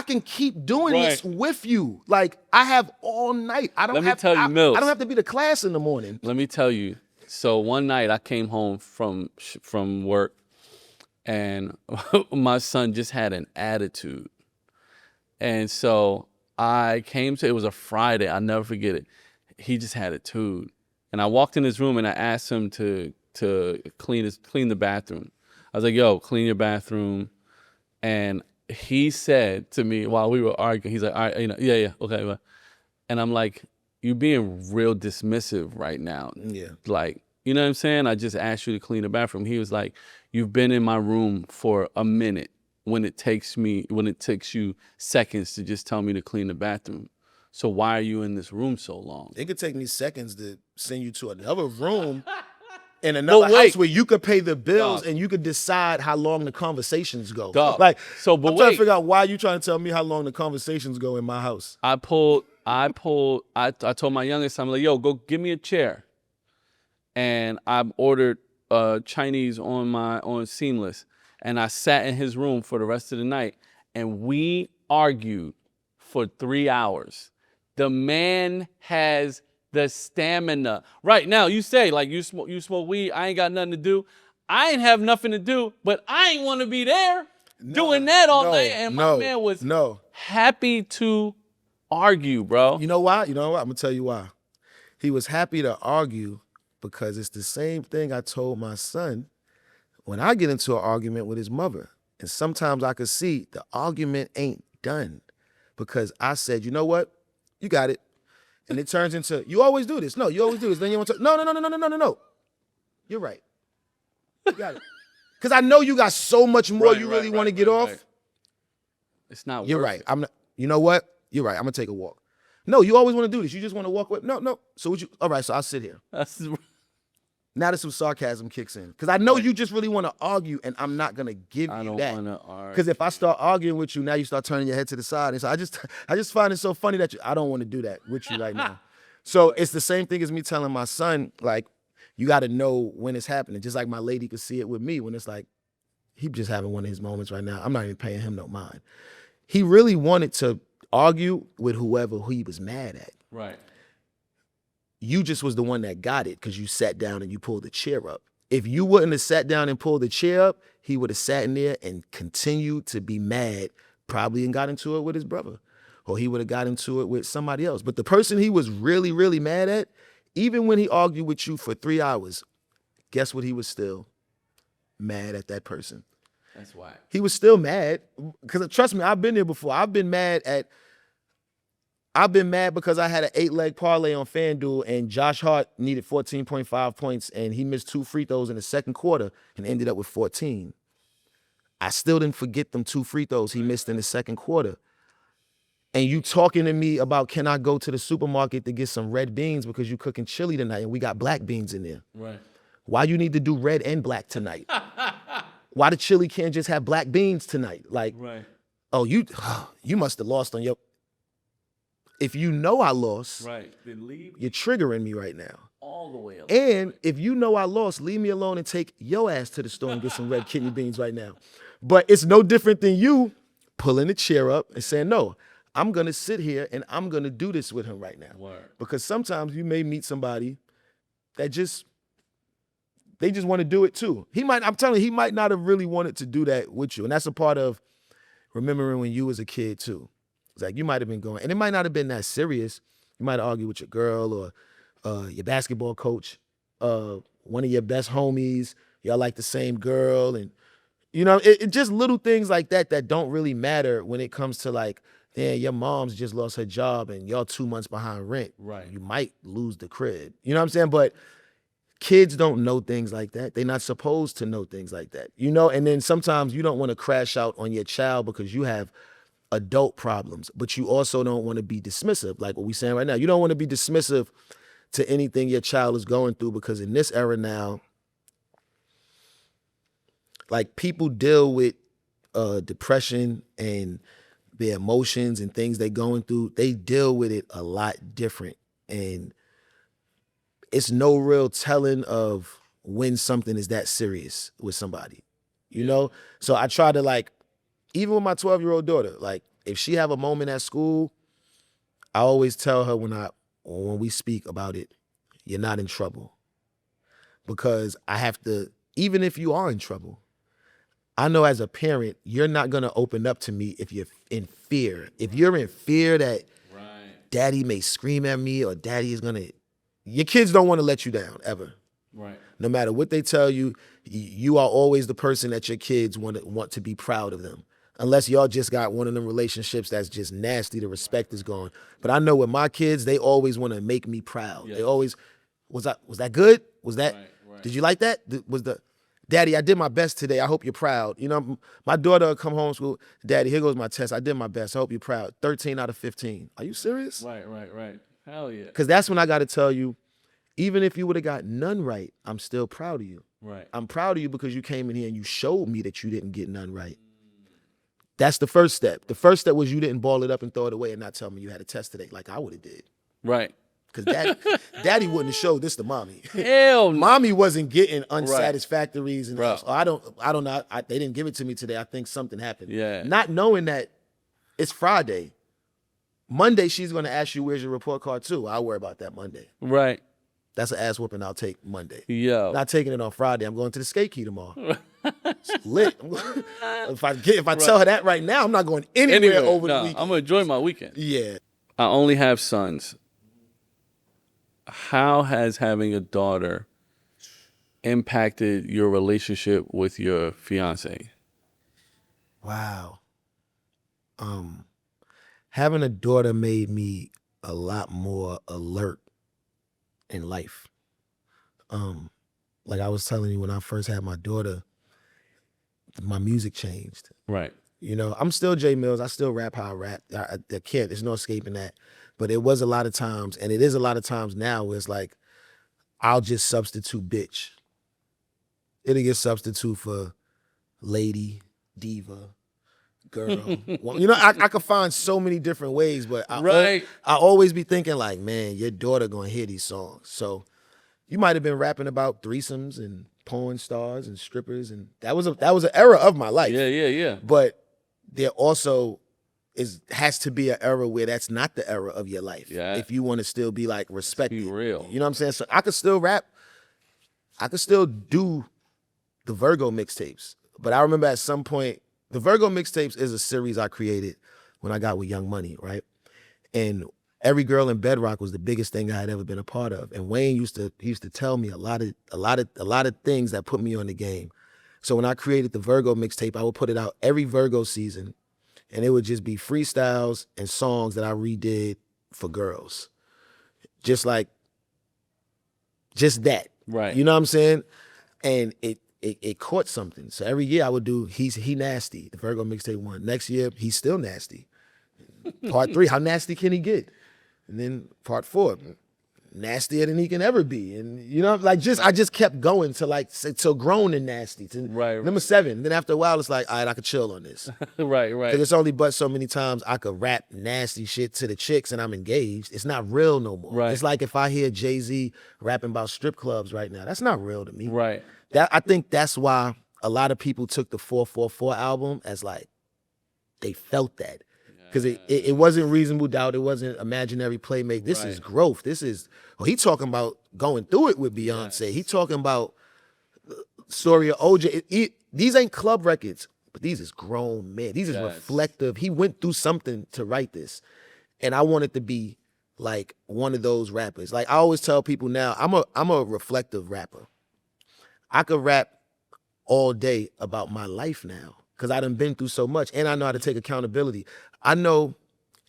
can keep doing this with you. Like I have all night. I don't have to be to class in the morning. Let me tell you. So one night I came home from work and my son just had an attitude. And so it was a Friday. I'll never forget it. He just had an attitude. And I walked in his room and I asked him to clean the bathroom. I was like, yo, clean your bathroom. And he said to me while we were arguing, he's like, all right, yeah, okay. And I'm like, you're being real dismissive right now. Yeah. Like, you know what I'm saying? I just asked you to clean the bathroom. He was like, you've been in my room for a minute when it takes you seconds to just tell me to clean the bathroom. So why are you in this room so long? It could take me seconds to send you to another room in another house where you could pay the bills and you could decide how long the conversations go. Like, I'm trying to figure out why you trying to tell me how long the conversations go in my house. I told my youngest son, I'm like, yo, go give me a chair. And I ordered Chinese on Seamless. And I sat in his room for the rest of the night. And we argued for 3 hours. The man has the stamina. Right now, you say, like, you smoke weed, I ain't got nothing to do. I ain't have nothing to do, but I ain't want to be there doing that all night. And my man was happy to argue, bro. You know why? I'm going to tell you why. He was happy to argue because it's the same thing I told my son when I get into an argument with his mother. And sometimes I could see the argument ain't done because I said, you know what? You got it. And it turns into, you always do this. No, you always do this. Then you want to, no. You're right. You got it. Because I know you got so much more you really want to get off. Right. It's not You're worth right. it. You know what? You're right. I'm going to take a walk. No, you always want to do this. You just want to walk away. No. So all right, so I'll sit here. Now that some sarcasm kicks in. Because I know you just really want to argue, and I'm not going to give you that. I don't want to argue. Because if I start arguing with you, now you start turning your head to the side. And so I just find it so funny that I don't want to do that with you right now. So it's the same thing as me telling my son, like, you got to know when it's happening. Just like my lady could see it with me when it's like, he just having one of his moments right now. I'm not even paying him no mind. He really wanted to argue with whoever he was mad at. Right. You just was the one that got it because you sat down and you pulled the chair up. If you wouldn't have sat down and pulled the chair up, he would have sat in there and continued to be mad, probably, and got into it with his brother. Or he would have got into it with somebody else. But the person he was really, really mad at, even when he argued with you for 3 hours, guess what? He was still mad at that person. That's why. He was still mad. Because trust me, I've been there before. I've been mad because I had an 8-leg parlay on FanDuel and Josh Hart needed 14.5 points and he missed 2 free throws in the second quarter and ended up with 14. I still didn't forget them 2 free throws he missed in the second quarter. And you talking to me about, can I go to the supermarket to get some red beans because you cooking chili tonight and we got black beans in there. Right. Why you need to do red and black tonight? Why the chili can't just have black beans tonight? Like, right. Oh, you must have lost on your... If you know I lost, right, then leave. You're triggering me right now. All the way up. And if you know I lost, leave me alone and take your ass to the store and get some red kidney beans right now. But it's no different than you pulling the chair up and saying, no, I'm going to sit here and I'm going to do this with him right now. Word. Because sometimes you may meet somebody that they just want to do it too. I'm telling you, he might not have really wanted to do that with you. And that's a part of remembering when you was a kid too. It's like you might have been going, and it might not have been that serious. You might have argued with your girl or your basketball coach, one of your best homies. Y'all like the same girl. And, it just little things like that don't really matter when it comes to like, damn, your mom's just lost her job and y'all 2 months behind rent. Right. You might lose the crib. You know what I'm saying? But kids don't know things like that. They're not supposed to know things like that. And then sometimes you don't want to crash out on your child because you have adult problems, but you also don't want to be dismissive, like what we're saying right now. You don't want to be dismissive to anything your child is going through because in this era now, like people deal with depression and their emotions and things they're going through, they deal with it a lot different. And it's no real telling of when something is that serious with somebody, So I try to even with my 12-year-old daughter, like if she have a moment at school, I always tell her when we speak about it, you're not in trouble. Because I have to, even if you are in trouble, I know as a parent, you're not going to open up to me if you're in fear. If you're in fear that daddy may scream at me or daddy is going to, your kids don't want to let you down ever. Right. No matter what they tell you, you are always the person that your kids want to be proud of them. Unless y'all just got one of them relationships that's just nasty, the respect is gone. But I know with my kids, they always want to make me proud. Yes. They always, was that good? Was that, Did you like that? Daddy, I did my best today. I hope you're proud. My daughter will come home from school. Daddy, here goes my test. I did my best. I hope you're proud. 13 out of 15. Are you serious? Right. Hell yeah. Because that's when I got to tell you, even if you would have got none right, I'm still proud of you. Right. I'm proud of you because you came in here and you showed me that you didn't get none right. That's the first step. The first step was you didn't ball it up and throw it away and not tell me you had a test today like I would have did. Right. Because daddy wouldn't have showed this to mommy. Hell no. Mommy wasn't getting unsatisfactories. And Bro. I don't know. They didn't give it to me today. I think something happened. Yeah. Not knowing that it's Friday. Monday, she's going to ask you, where's your report card too? I'll worry about that Monday. Right. That's an ass whooping I'll take Monday. Yo. Not taking it on Friday. I'm going to the skate key tomorrow. It's lit. If I tell her that right now, I'm not going anywhere over the weekend. I'm going to enjoy my weekend. Yeah. I only have sons. How has having a daughter impacted your relationship with your fiance? Wow. Having a daughter made me a lot more alert in life. Like I was telling you, when I first had my daughter, my music changed. Right. I'm still Jae Millz. I still rap how I rap. I can't. There's no escaping that. But it was a lot of times, and it is a lot of times now, where it's like, I'll just substitute bitch. It'll get substitute for lady, diva, girl. Well, I could find so many different ways, but I always be thinking like, man, your daughter gonna hear these songs. So you might have been rapping about threesomes and porn stars and strippers, and that was an era of my life. Yeah. But there also has to be an era where that's not the era of your life. Yeah. If you want to still be like respected. Be real. You know what I'm saying? So I could still rap. I could still do the Virgo mixtapes. But I remember at some point, the Virgo mixtapes is a series I created when I got with Young Money, right? And Every Girl in Bedrock was the biggest thing I had ever been a part of. And Wayne used to tell me a lot of things that put me on the game. So when I created the Virgo mixtape, I would put it out every Virgo season, and it would just be freestyles and songs that I redid for girls. Just that. Right. You know what I'm saying? And it caught something. So every year I would do He Nasty, the Virgo mixtape 1. Next year, He's Still Nasty. Part 3, How Nasty Can He Get? And then part 4, Nastier Than He Can Ever Be. And you know, I just kept going till Grown and Nasty. Right. Number 7. Then after a while, it's like, all right, I could chill on this. Right. Because it's only but so many times I could rap nasty shit to the chicks and I'm engaged. It's not real no more. Right. It's like if I hear Jay-Z rapping about strip clubs right now, that's not real to me. Right. I think that's why a lot of people took the 444 album as like, they felt that. Because it wasn't Reasonable Doubt. It wasn't Imaginary Playmate. This is growth. This is, he talking about going through it with Beyonce. Yes. He talking about story of OJ. These ain't club records, but these is grown men. These is reflective. He went through something to write this. And I wanted to be like one of those rappers. Like I always tell people now, I'm a reflective rapper. I could rap all day about my life now because I done been through so much and I know how to take accountability. I know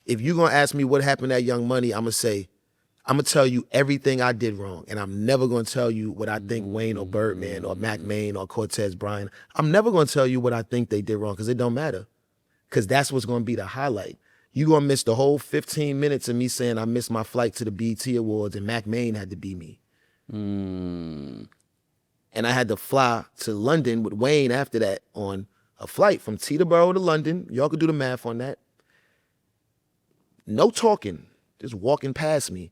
if you're going to ask me what happened at Young Money, I'm going to tell you everything I did wrong. And I'm never going to tell you what I think Wayne or Birdman or Mac Maine or Cortez Bryant. I'm never going to tell you what I think they did wrong because it don't matter. Because that's what's going to be the highlight. You're going to miss the whole 15 minutes of me saying I missed my flight to the BET Awards and Mac Maine had to be me. And I had to fly to London with Wayne after that on a flight from Teterboro to London. Y'all could do the math on that. No talking, just walking past me.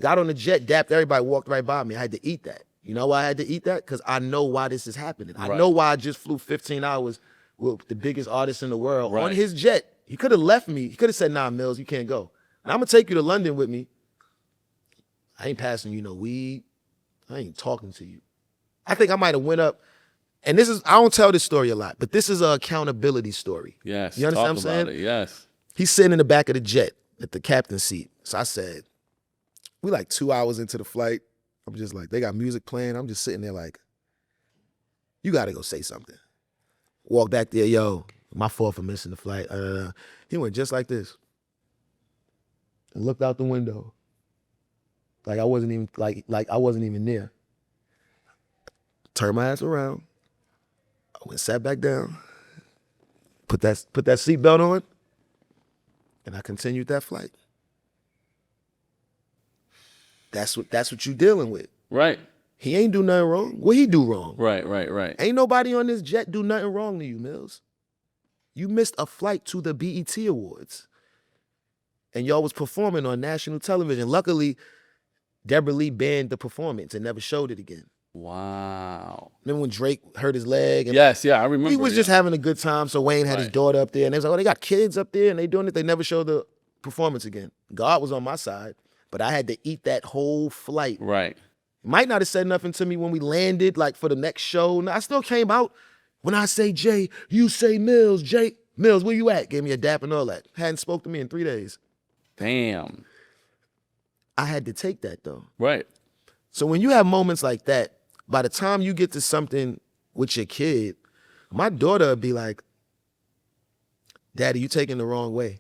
Got on the jet, dapped everybody, walked right by me. I had to eat that. You know why I had to eat that? Because I know why this is happening. I know why I just flew 15 hours with the biggest artist in the world on his jet. He could have left me. He could have said, nah, Millz, you can't go. Now I'm going to take you to London with me. I ain't passing you no weed. I ain't talking to you. I think I might have went up, and I don't tell this story a lot, but this is an accountability story. Yes. You understand what I'm saying? Yes. He's sitting in the back of the jet at the captain's seat. So I said, we like 2 hours into the flight. I'm just like, they got music playing. I'm just sitting there like, you got to go say something. Walk back there, yo, my fault for missing the flight. He went just like this and looked out the window. Like I wasn't even like I wasn't even there. Turned my ass around. I went sat back down. Put that seatbelt on. And I continued that flight. That's what you dealing with. Right. He ain't do nothing wrong. What he do wrong? Right. Ain't nobody on this jet do nothing wrong to you, Millz. You missed a flight to the BET Awards. And y'all was performing on national television. Luckily, Deborah Lee banned the performance and never showed it again. Wow. Remember when Drake hurt his leg? And yes, I remember. He was just having a good time, so Wayne had his daughter up there, and they was like, oh, they got kids up there, and they doing it. They never showed the performance again. God was on my side, but I had to eat that whole flight. Right. Might not have said nothing to me when we landed, like for the next show. No, I still came out. When I say Jay, you say Millz. Jay, Millz, where you at? Gave me a dap and all that. Hadn't spoke to me in 3 days. Damn. I had to take that, though. Right. So when you have moments like that, by the time you get to something with your kid, my daughter would be like, Daddy, you taking the wrong way.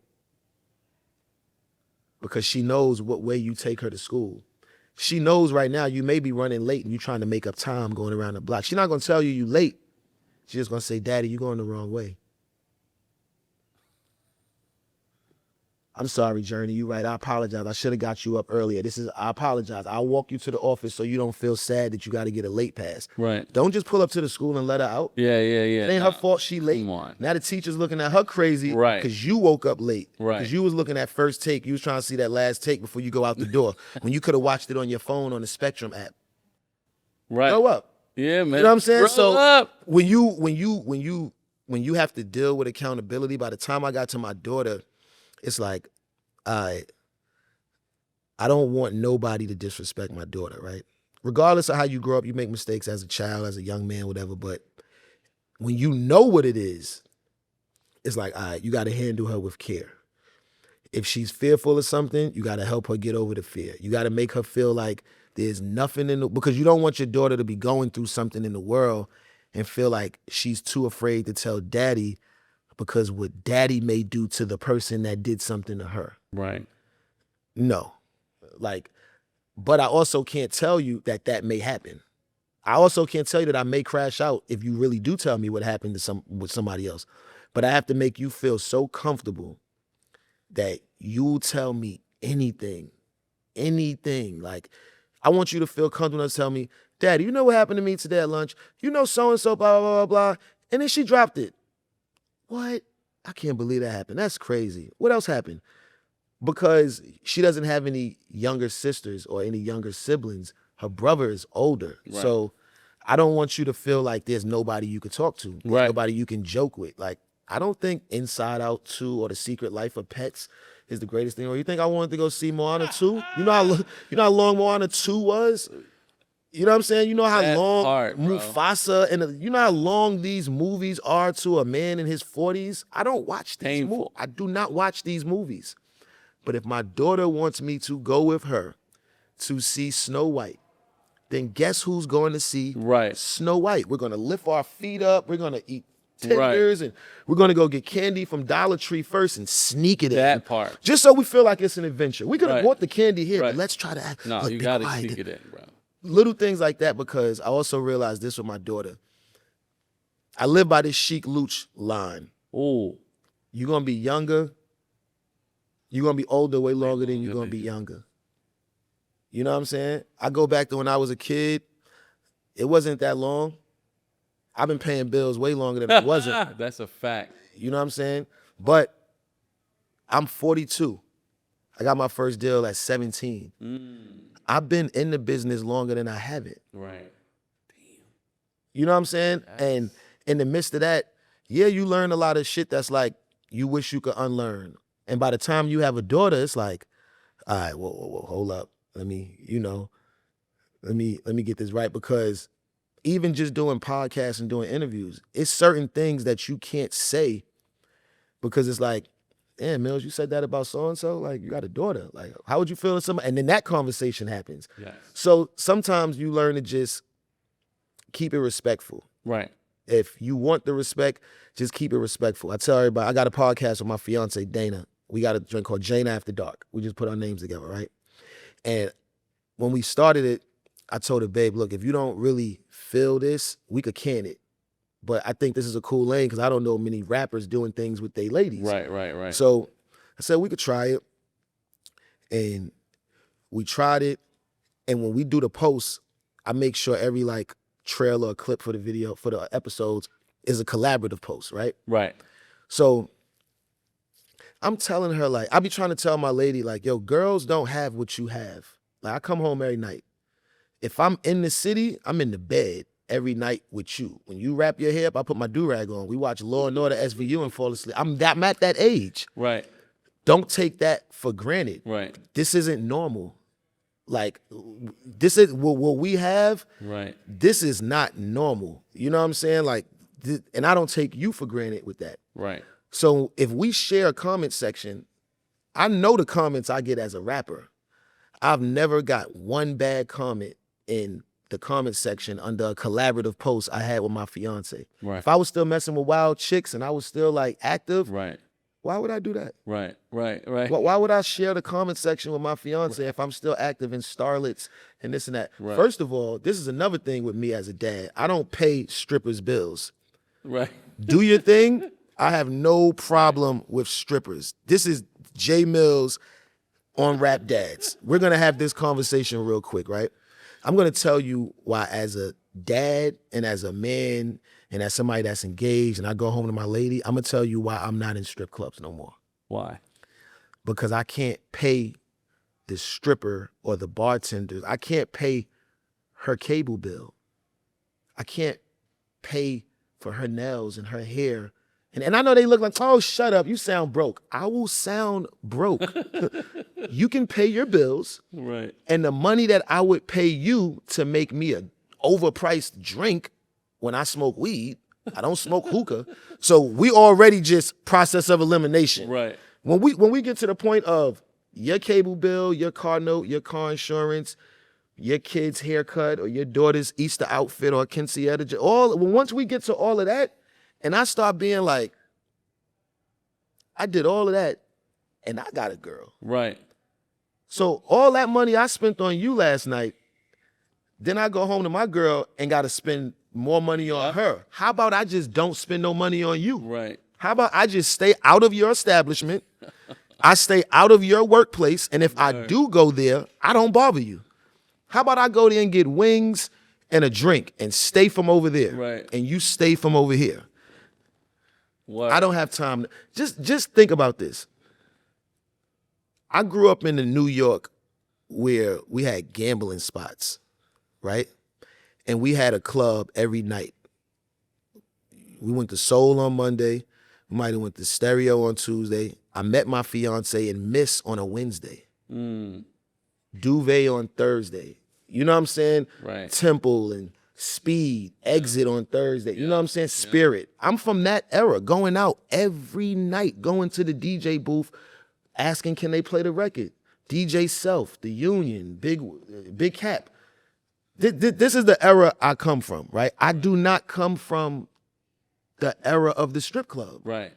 Because she knows what way you take her to school. She knows right now you may be running late and you trying to make up time going around the block. She's not going to tell you late. She's just going to say, Daddy, you going the wrong way. I'm sorry, Journey. You right. I apologize. I should have got you up earlier. I apologize. I'll walk you to the office so you don't feel sad that you got to get a late pass. Right. Don't just pull up to the school and let her out. Yeah. It ain't her fault she late. Come on. Now the teacher's looking at her crazy because you woke up late. Right. Because you was looking at first take. You was trying to see that last take before you go out the door when you could have watched it on your phone on the Spectrum app. Right. Grow up. Yeah, man. You know what I'm saying? Grow So up. when you have to deal with accountability, by the time I got to my daughter, it's like, I don't want nobody to disrespect my daughter, right? Regardless of how you grow up, you make mistakes as a child, as a young man, whatever. But when you know what it is, it's like, all right, you got to handle her with care. If she's fearful of something, you got to help her get over the fear. You got to make her feel like there's nothing because you don't want your daughter to be going through something in the world and feel like she's too afraid to tell daddy because what daddy may do to the person that did something to her. Right. No. Like, but I also can't tell you that may happen. I also can't tell you that I may crash out if you really do tell me what happened with somebody else. But I have to make you feel so comfortable that you'll tell me anything. Like, I want you to feel comfortable to tell me, Daddy, you know what happened to me today at lunch? You know so-and-so, blah, blah, blah, blah. And then she dropped it. What? I can't believe that happened. That's crazy. What else happened? Because she doesn't have any younger sisters or any younger siblings. Her brother is older. Right. So I don't want you to feel like there's nobody you could talk to. Right. Nobody you can joke with. Like, I don't think Inside Out 2 or The Secret Life of Pets is the greatest thing. Or you think I wanted to go see Moana 2? You know how long Moana 2 was? You know what I'm saying? You know how That long part, bro. Mufasa you know how long these movies are to a man in his 40s? I don't watch these movies. I do not watch these movies. But if my daughter wants me to go with her to see Snow White, then guess who's going to see Snow White? We're going to lift our feet up. We're going to eat tenders, and we're going to go get candy from Dollar Tree first and sneak it in. That part. Just so we feel like it's an adventure. We could have bought the candy here, but let's try to act. No, you got to sneak it in, bro. Little things like that, because I also realized this with my daughter. I live by this chic looch line. Ooh. You're going to be younger. You're going to be older way longer than you're going to be younger. You know what I'm saying? I go back to when I was a kid. It wasn't that long. I've been paying bills way longer than it wasn't. That's a fact. You know what I'm saying? But I'm 42. I got my first deal at 17. I've been in the business longer than I haven't. Right. Damn. You know what I'm saying? And in the midst of that, yeah, you learn a lot of shit that's like you wish you could unlearn. And by the time you have a daughter, it's like, all right, whoa, hold up. Let me get this right, because even just doing podcasts and doing interviews, it's certain things that you can't say because it's like, damn, Millz, you said that about so-and-so? Like, you got a daughter. Like, how would you feel if somebody, and then that conversation happens. Yes. So sometimes you learn to just keep it respectful. Right. If you want the respect, just keep it respectful. I tell everybody, I got a podcast with my fiance, Dana. We got a joint called Jane After Dark. We just put our names together, right? And when we started it, I told her, babe, look, if you don't really feel this, we could can it. But I think this is a cool lane because I don't know many rappers doing things with their ladies. Right. So I said we could try it. And we tried it. And when we do the posts, I make sure every like trailer or clip for the video, for the episodes, is a collaborative post, right? Right. So I'm telling her, like, I be trying to tell my lady, like, yo, girls don't have what you have. Like, I come home every night. If I'm in the city, I'm in the bed every night with you. When you wrap your hair up, I put my do-rag on. We watch Law and Order SVU and fall asleep. I'm at that age. Right. Don't take that for granted. Right. This isn't normal. Like, this is what we have. Right. This is not normal. You know what I'm saying? Like, and I don't take you for granted with that. Right. So if we share a comment section, I know the comments I get as a rapper. I've never got one bad comment in the comment section under a collaborative post I had with my fiance. Right. If I was still messing with wild chicks and I was still like active, right, why would I do that? Right. Why would I share the comment section with my fiance if I'm still active in starlets and this and that? Right. First of all, this is another thing with me as a dad. I don't pay strippers' bills. Right. Do your thing. I have no problem with strippers. This is Jae Millz on Rap Dads. We're going to have this conversation real quick, right? I'm going to tell you why, as a dad and as a man and as somebody that's engaged, and I go home to my lady, I'm going to tell you why I'm not in strip clubs no more. Why? Because I can't pay the stripper or the bartender. I can't pay her cable bill. I can't pay for her nails and her hair. And I know they look like, oh, shut up, you sound broke. I will sound broke. You can pay your bills. Right. And the money that I would pay you to make me a overpriced drink when I smoke weed, I don't smoke hookah. So we already just process of elimination. Right. When we get to the point of your cable bill, your car note, your car insurance, your kid's haircut, or your daughter's Easter outfit, or quinceañera, once we get to all of that, and I start being like, I did all of that, and I got a girl. Right. So all that money I spent on you last night, then I go home to my girl and got to spend more money on her. How about I just don't spend no money on you? Right. How about I just stay out of your establishment? I stay out of your workplace, and if I do go there, I don't bother you. How about I go there and get wings and a drink and stay from over there, right, and you stay from over here? What? I don't have time. Just think about this. I grew up in New York where we had gambling spots, right? And we had a club every night. We went to Soul on Monday. We might have went to Stereo on Tuesday. I met my fiance in Miss on a Wednesday. Duvet on Thursday. You know what I'm saying? Right. Temple and Speed, Exit on Thursday. You know what I'm saying? Spirit. I'm from that era, going out every night, going to the DJ booth, asking can they play the record. DJ Self, The Union, Big Cap. This is the era I come from, right? I do not come from the era of the strip club. Right.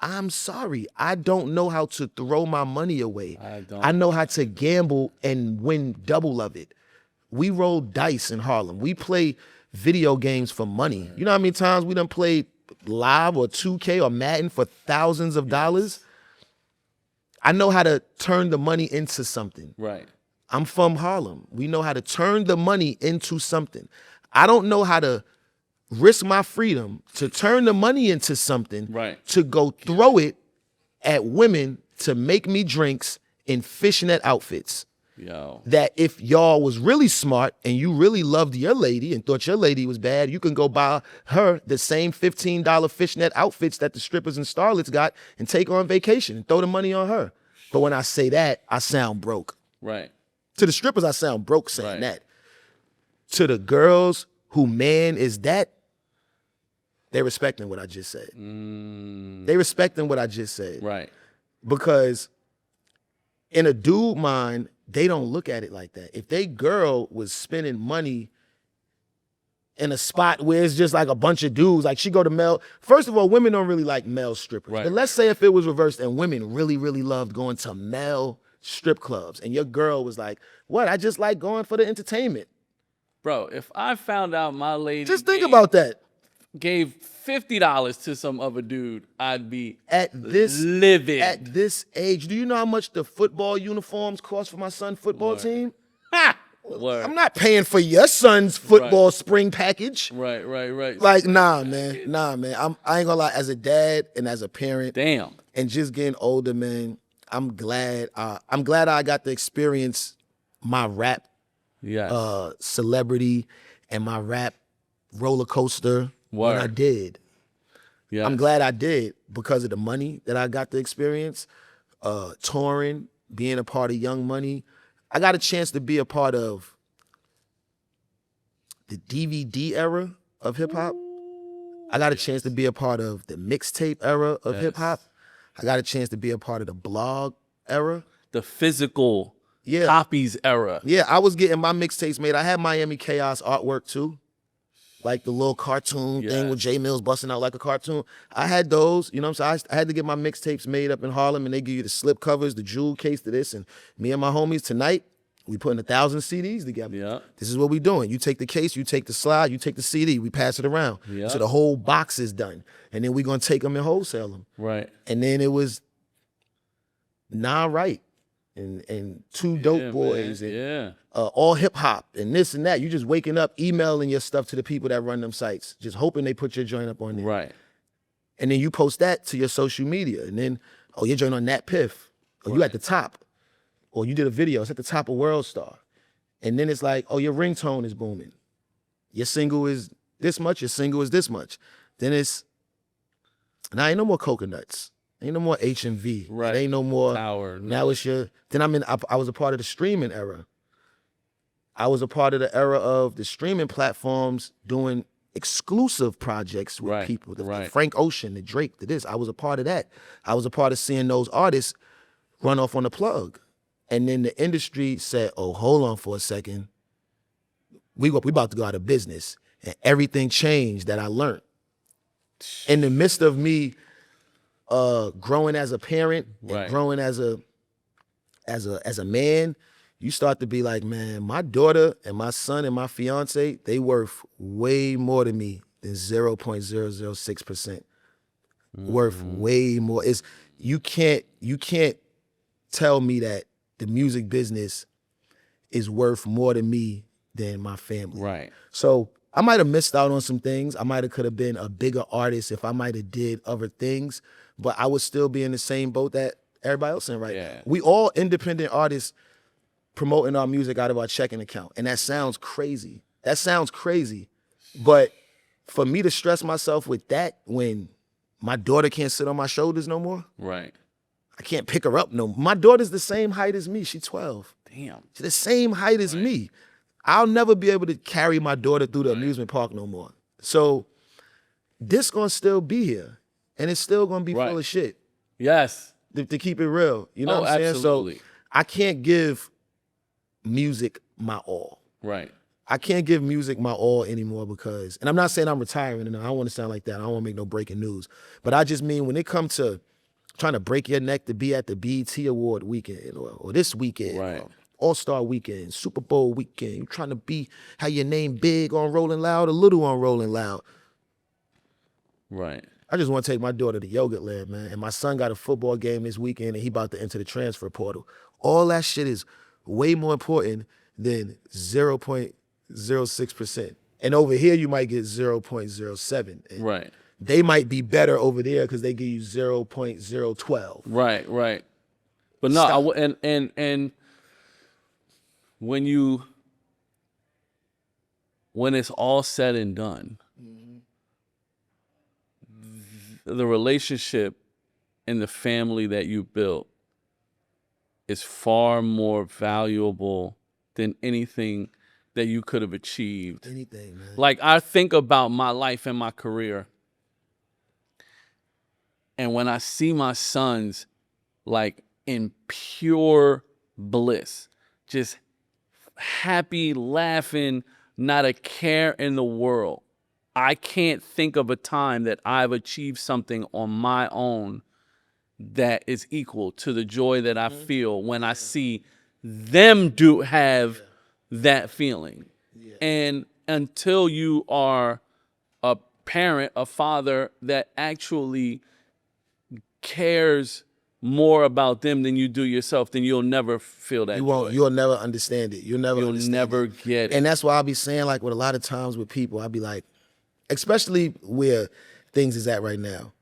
I'm sorry. I don't know how to throw my money away. I know how to gamble and win double of it. We roll dice in Harlem. We play video games for money. You know how many times we done played Live or 2K or Madden for thousands of dollars? I know how to turn the money into something. Right. I'm from Harlem. We know how to turn the money into something. I don't know how to risk my freedom to turn the money into something, right, to go throw it at women to make me drinks in fishnet outfits. Yo. That if y'all was really smart and you really loved your lady and thought your lady was bad, you can go buy her the same $15 fishnet outfits that the strippers and starlets got and take her on vacation and throw the money on her. But when I say that, I sound broke. Right. To the strippers, I sound broke saying that. To the girls who man is that, they respecting what I just said. They respecting what I just said. Right. Because in a dude mind, they don't look at it like that. If they girl was spending money in a spot where it's just like a bunch of dudes, like she go to male, first of all, women don't really like male strippers. Right. But let's say if it was reversed and women really, really loved going to male strip clubs and your girl was like, what, I just like going for the entertainment. Bro, if I found out my lady just think about that. Gave $50 to some other dude, I'd be livid. At this age, do you know how much the football uniforms cost for my son's football team? Word. I'm not paying for your son's football spring package. Right. Like, nah, man. I ain't gonna lie. As a dad and as a parent, damn, and just getting older, man, I'm glad I got to experience my rap celebrity and my rap roller coaster. When I did. Yeah. I'm glad I did because of the money that I got to experience, touring, being a part of Young Money. I got a chance to be a part of the DVD era of hip hop. I got a chance to be a part of the mixtape era of hip hop. I got a chance to be a part of the blog era. The physical copies era. Yeah, I was getting my mixtapes made. I had Miami Chaos artwork too. Like the little cartoon thing with Jae Millz busting out like a cartoon. I had those, you know what I'm saying? I had to get my mixtapes made up in Harlem, and they give you the slip covers, the jewel case to this, and me and my homies tonight, we putting 1,000 CDs together. Yeah. This is what we doing. You take the case, you take the slide, you take the CD, we pass it around. Yeah. So the whole box is done. And then we gonna take them and wholesale them. Right. And then it was Right and Two Dope Boys and all hip hop and this and that. You just waking up, emailing your stuff to the people that run them sites, just hoping they put your joint up on there. Right. And then you post that to your social media, and then your joint on Nat Piff, or you at the top, or you did a video, it's at the top of World Star, and then it's like, your ringtone is booming. your single is this much, your single is this much. Then it's, now ain't no more coconuts. Ain't no more HMV. Right. It ain't no more. Tower. Now it's then I was a part of the streaming era. I was a part of the era of the streaming platforms doing exclusive projects with people. The Frank Ocean, the Drake, the this. I was a part of that. I was a part of seeing those artists run off on the plug. And then the industry said, oh, hold on for a second. We about to go out of business. And everything changed that I learned. In the midst of me growing as a parent and growing as a man, you start to be like, man, my daughter and my son and my fiance, they worth way more to me than 0.006%. Worth way more. You can't tell me that the music business is worth more to me than my family. Right. So I might have missed out on some things. I might have could have been a bigger artist if I might have did other things, but I would still be in the same boat that everybody else in right now. We all independent artists promoting our music out of our checking account. And that sounds crazy. But for me to stress myself with that when my daughter can't sit on my shoulders no more. Right. I can't pick her up no more. My daughter's the same height as me. She's 12. Damn. She's the same height as me. I'll never be able to carry my daughter through the amusement park no more. So this gonna still be here. And it's still gonna be full of shit. Yes. To keep it real. You know what I'm saying? Absolutely. So I can't give music my all. Right. I can't give music my all anymore because, and I'm not saying I'm retiring, and I don't want to sound like that. I don't want to make no breaking news. But I just mean when it comes to trying to break your neck to be at the BET Award weekend or this weekend, right. All-Star weekend, Super Bowl weekend, you're trying to have your name big on Rolling Loud or little on Rolling Loud. Right. I just want to take my daughter to Yogurt Land, man. And my son got a football game this weekend and he about to enter the transfer portal. All that shit is way more important than 0.06%. And over here, you might get 0.07. And right. They might be better over there because they give you 0.012. Right, right. But no, and when it's all said and done, the relationship and the family that you built is far more valuable than anything that you could have achieved. Anything, man. Like, I think about my life and my career, and when I see my sons, like, in pure bliss, just happy, laughing, not a care in the world, I can't think of a time that I've achieved something on my own that is equal to the joy that I feel when I see them have that feeling. Yeah. And until you are a parent, a father that actually cares more about them than you do yourself, then you'll never feel that joy. You'll never understand it. You'll never get it. And that's why I'll be saying, like, with a lot of times with people, I'll be like, especially where things is at right now.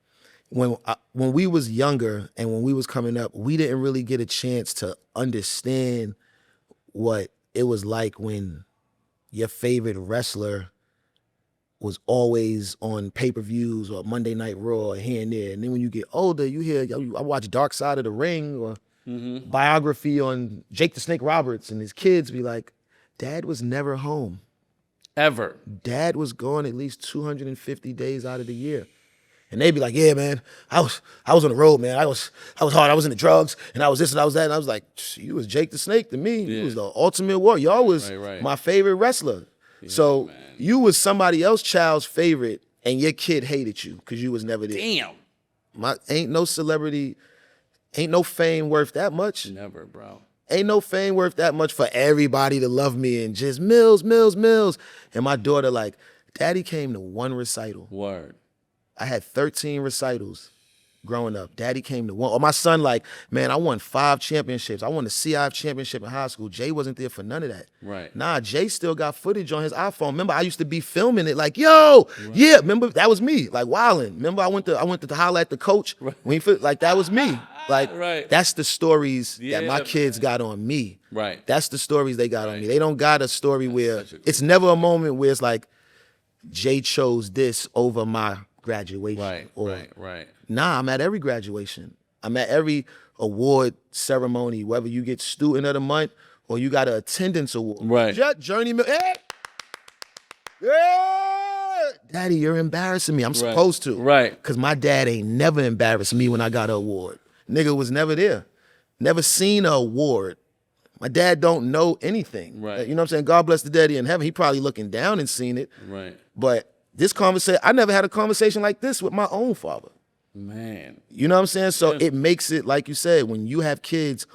When we was younger and when we was coming up, we didn't really get a chance to understand what it was like when your favorite wrestler was always on pay-per-views or Monday Night Raw or here and there. And then when you get older, you hear, I watch Dark Side of the Ring or biography on Jake the Snake Roberts, and his kids be like, Dad was never home. Ever. Dad was gone at least 250 days out of the year. And they'd be like, yeah, man, I was on the road, man. I was hard. I was into drugs, and I was this and I was that. And I was like, you was Jake the Snake to me. You was the ultimate warrior. Y'all was my favorite wrestler. Yeah, so man. You was somebody else's child's favorite, and your kid hated you because you was never there. Damn. Ain't no celebrity, ain't no fame worth that much. Never, bro. Ain't no fame worth that much for everybody to love me and just Millz, Millz, Millz. And my daughter like, Daddy came to one recital. Word. I had 13 recitals growing up. Daddy came to one. Or my son like, man, I won 5 championships. I won the CIF championship in high school. Jay wasn't there for none of that. Right. Nah, Jay still got footage on his iPhone. Remember, I used to be filming it like, yo, yeah, remember, that was me, like wildin'. Remember, I went to holler at the coach. When he like, that was me. Like, that's the stories that my kids got on me. Right. That's the stories they got on me. They don't got a story where, it's never a moment where it's like, Jay chose this over my graduation. Right. Nah, I'm at every graduation. I'm at every award ceremony, whether you get student of the month or you got an attendance award. Right. Journey Millz. Hey! Yeah! Daddy, you're embarrassing me. I'm supposed to. Right. Because my dad ain't never embarrassed me when I got an award. Nigga was never there. Never seen an award. My dad don't know anything. Right. You know what I'm saying? God bless the daddy in heaven. He probably looking down and seen it. Right. But this conversation, I never had a conversation like this with my own father. Man. You know what I'm saying? So it makes it, like you said, when you have kids,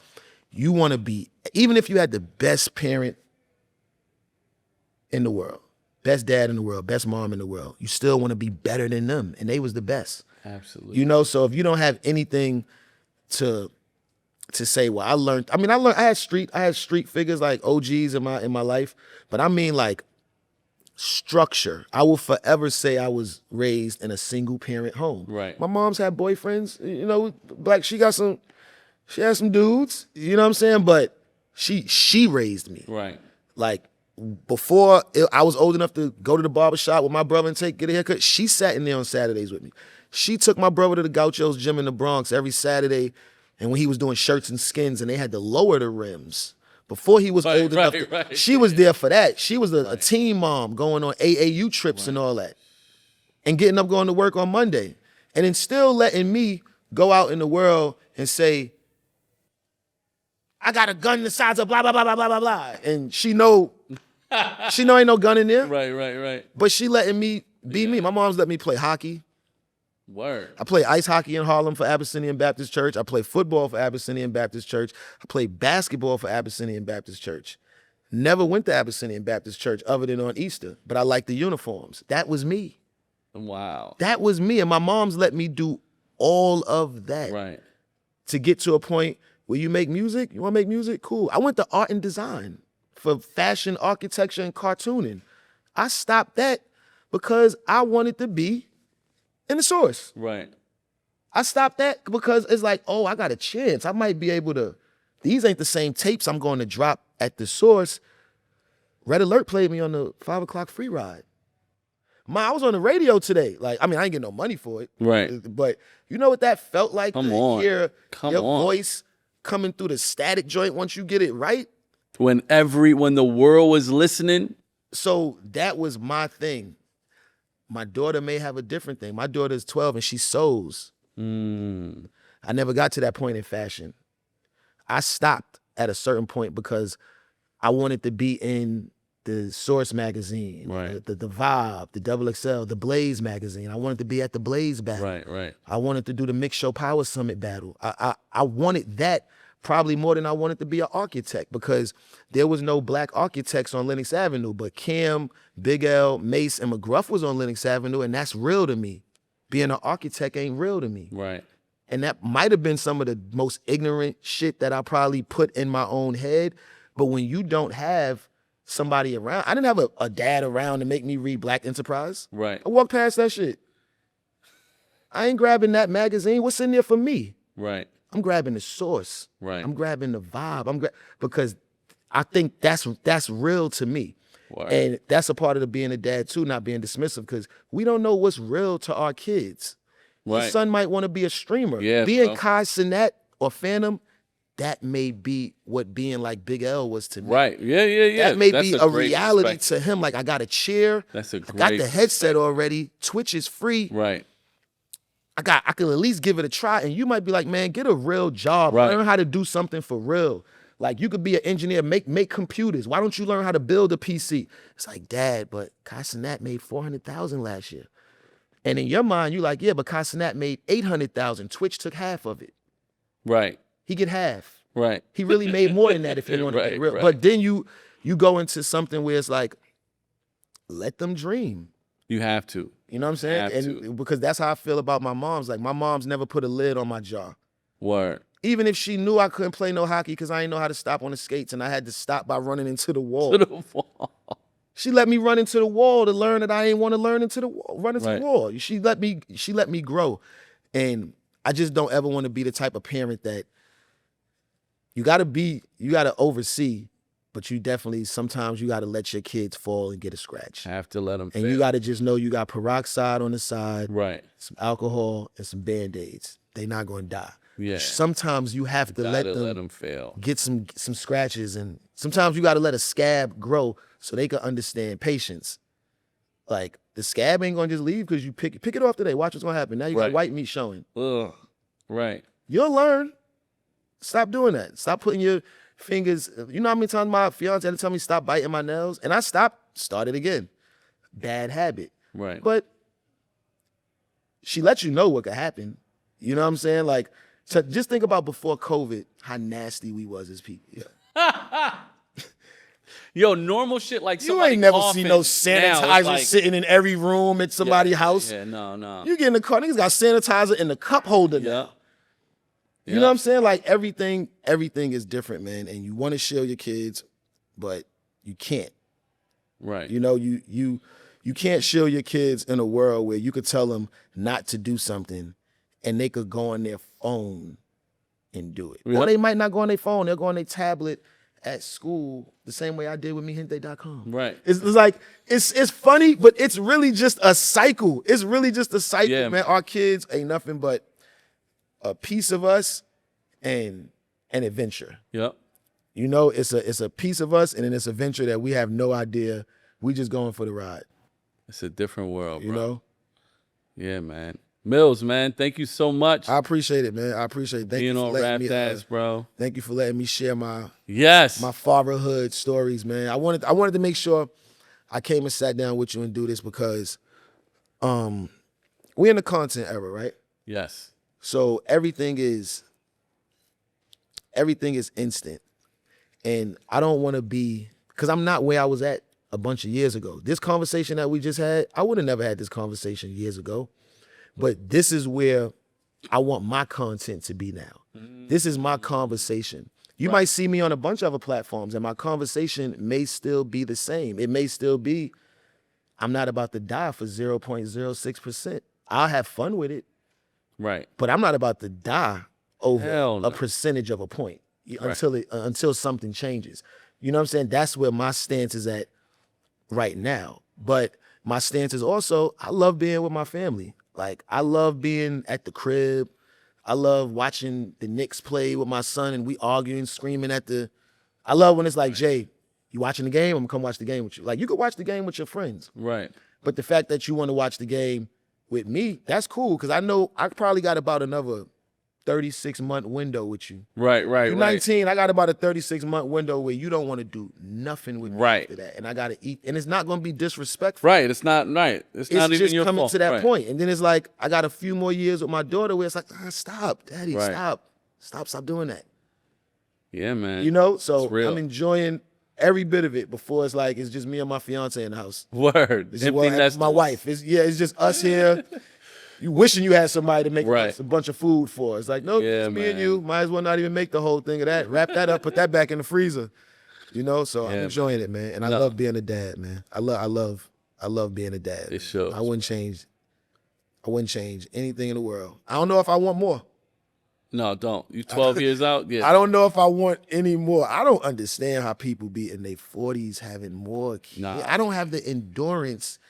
you want to be, even if you had the best parent in the world, best dad in the world, best mom in the world, you still want to be better than them. And they was the best. Absolutely. You know, so if you don't have anything to say, well, I had street figures like OGs in my life, but I mean like structure. I will forever say I was raised in a single parent home. Right. My mom's had boyfriends, you know, she had some dudes, you know what I'm saying? But she raised me. Right. Like before I was old enough to go to the barber shop with my brother and get a haircut, she sat in there on Saturdays with me. She took my brother to the Gauchos gym in the Bronx every Saturday, and when he was doing shirts and skins and they had to lower the rims. Before he was old enough, she was there for that. She was a teen mom going on AAU trips and all that. And getting up going to work on Monday. And then still letting me go out in the world and say, I got a gun the size of blah, blah, blah, blah, blah, blah, blah. And she know ain't no gun in there. Right. But she letting me be me. My mom's let me play hockey. Word. I play ice hockey in Harlem for Abyssinian Baptist Church. I play football for Abyssinian Baptist Church. I play basketball for Abyssinian Baptist Church. Never went to Abyssinian Baptist Church other than on Easter, but I like the uniforms. That was me. Wow. That was me. And my mom's let me do all of that. Right. To get to a point where you make music, you want to make music? Cool. I went to art and design for fashion, architecture, and cartooning. I stopped that because I wanted to be in the source. Right. I stopped that because it's like, oh, I got a chance. I might be able to, these ain't the same tapes I'm going to drop at the source. Red Alert played me on the 5 o'clock free ride. I was on the radio today. Like, I mean, I ain't getting no money for it. Right. But you know what that felt like? Come on. Hear your on. voice coming through the static joint once you get it right. When the world was listening. So that was my thing. My daughter may have a different thing. My daughter's 12 and she sews. I never got to that point in fashion. I stopped at a certain point because I wanted to be in the Source magazine, right. the Vibe, the Double XL, the Blaze magazine. I wanted to be at the Blaze battle. Right. I wanted to do the Mix Show Power Summit battle. I wanted that probably more than I wanted to be an architect because there was no black architects on Lenox Avenue, but Cam, Big L, Mace, and McGruff was on Lenox Avenue, and that's real to me. Being an architect ain't real to me. Right. And that might have been some of the most ignorant shit that I probably put in my own head, but when you don't have somebody around, I didn't have a dad around to make me read Black Enterprise. Right. I walked past that shit. I ain't grabbing that magazine. What's in there for me? Right. I'm grabbing the source. Right. I'm grabbing the vibe. Because I think that's real to me. Word. And that's a part of the being a dad too, not being dismissive, because we don't know what's real to our kids. Right. Your son might want to be a streamer. Yeah, being Kai Cenat or Phantom, that may be what being like Big L was to me. Right. Yeah. That may That's be a reality to him. Like, I got a chair. That's a great I got the headset already. Twitch is free. Right. I can at least give it a try. And you might be like, man, get a real job. Right. Learn how to do something for real. Like, you could be an engineer, make computers. Why don't you learn how to build a PC? It's like, Dad, but Kai Cenat made $400,000 last year. And in your mind, you're like, yeah, but Kai Cenat made $800,000. Twitch took half of it. Right. He get half. Right. He really made more than that if you want to be real. Right. But then you go into something where it's like, let them dream. You have to. You know what I'm saying? Because that's how I feel about my mom's. Like, my mom's never put a lid on my jaw. Word. Even if she knew I couldn't play no hockey because I didn't know how to stop on the skates and I had to stop by running into the wall. To the wall. She let me run into the wall to learn that I didn't want to run into the wall. She let me grow. And I just don't ever want to be the type of parent that you gotta oversee but you definitely, sometimes you got to let your kids fall and get a scratch. Have to let them And fail. you got to just know you got peroxide on the side, Right. some alcohol, and some Band-Aids. They not going to die. Yeah. Sometimes you have to let them fail. get some scratches, and sometimes you got to let a scab grow so they can understand patience. Like, the scab ain't going to just leave because you pick it off today. Watch what's going to happen. Now you got white meat showing. Ugh. Right. You'll learn. Stop doing that. Stop putting your fingers. You know how many times my fiance had to tell me stop biting my nails? And I stopped, started again. Bad habit. Right. But she lets you know what could happen. You know what I'm saying? Like, so just think about before COVID, how nasty we was as people. Yeah. Yo, normal shit like You ain't never seen no sanitizer like, sitting in every room at somebody's house. Yeah, no. You get in the car, niggas got sanitizer in the cup holder now. Yeah. You know what I'm saying? Like, everything is different, man. And you want to shield your kids, but you can't. Right. You know, you can't shield your kids in a world where you could tell them not to do something and they could go on their phone and do it. Yep. Or they might not go on their phone. They'll go on their tablet at school the same way I did with mihente.com. Right. It's like, it's funny, but it's really just a cycle. It's really just a cycle, man. Our kids ain't nothing but a piece of us and an adventure. Yep. You know, it's a piece of us and then it's a venture that we have no idea. We just going for the ride. It's a different world, bro. You know? Yeah, man. Millz, man, thank you so much. I appreciate it, man. I appreciate it. Thank you for letting me, Dads, bro. Thank you for letting me share my my fatherhood stories, man. I wanted to make sure I came and sat down with you and do this because we're in the content era, right? Yes. So everything is instant. And I don't want to be, because I'm not where I was at a bunch of years ago. This conversation that we just had, I would have never had this conversation years ago. But this is where I want my content to be now. This is my conversation. You might see me on a bunch of other platforms and my conversation may still be the same. It may still be, I'm not about to die for 0.06%. I'll have fun with it. Right. But I'm not about to die over no. a percentage of a point until something changes. You know what I'm saying? That's where my stance is at right now. But my stance is also, I love being with my family. Like, I love being at the crib. I love watching the Knicks play with my son and we arguing, screaming I love when it's like, Jay, you watching the game? I'm gonna come watch the game with you. Like, you could watch the game with your friends. Right. But the fact that you want to watch the game with me, that's cool. Because I know I probably got about another 36-month window with you. Right. You're 19, I got about a 36-month window where you don't want to do nothing with me after that. And I got to eat. And it's not going to be disrespectful. Right. It's not right. It's not even just your coming fault. to that point. And then it's like, I got a few more years with my daughter where it's like, stop, Daddy, stop doing that. Yeah, man. You know? So I'm enjoying every bit of it before it's like, it's just me and my fiance in the house. Word. It's my wife. It's just us here. You wishing you had somebody to make us a bunch of food for. It's like, nope, it's me and you. Might as well not even make the whole thing of that. Wrap that up, put that back in the freezer. You know, so I'm enjoying it, man. And I love being a dad, man. I love being a dad. It shows. I wouldn't change anything in the world. I don't know if I want more. No, don't. You 12 years out? Yeah. I don't know if I want any more. I don't understand how people be in their 40s having more kids. Nah. I don't have the endurance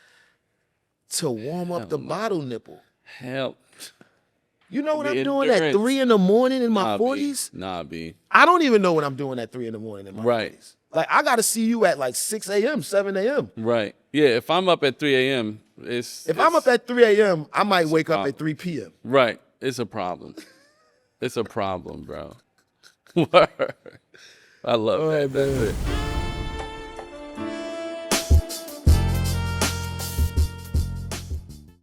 to warm up the bottle nipple. Help. You know what I'm doing at 3 in the morning in my 40s? Nah, B. I don't even know what I'm doing at 3 in the morning in my 40s. Like, I got to see you at like 6 a.m., 7 a.m. Right. Yeah, if I'm up at 3 a.m., I'm up at 3 a.m., I might wake up at 3 p.m. Right. It's a problem. It's a problem, bro. Word. I love that. That's it.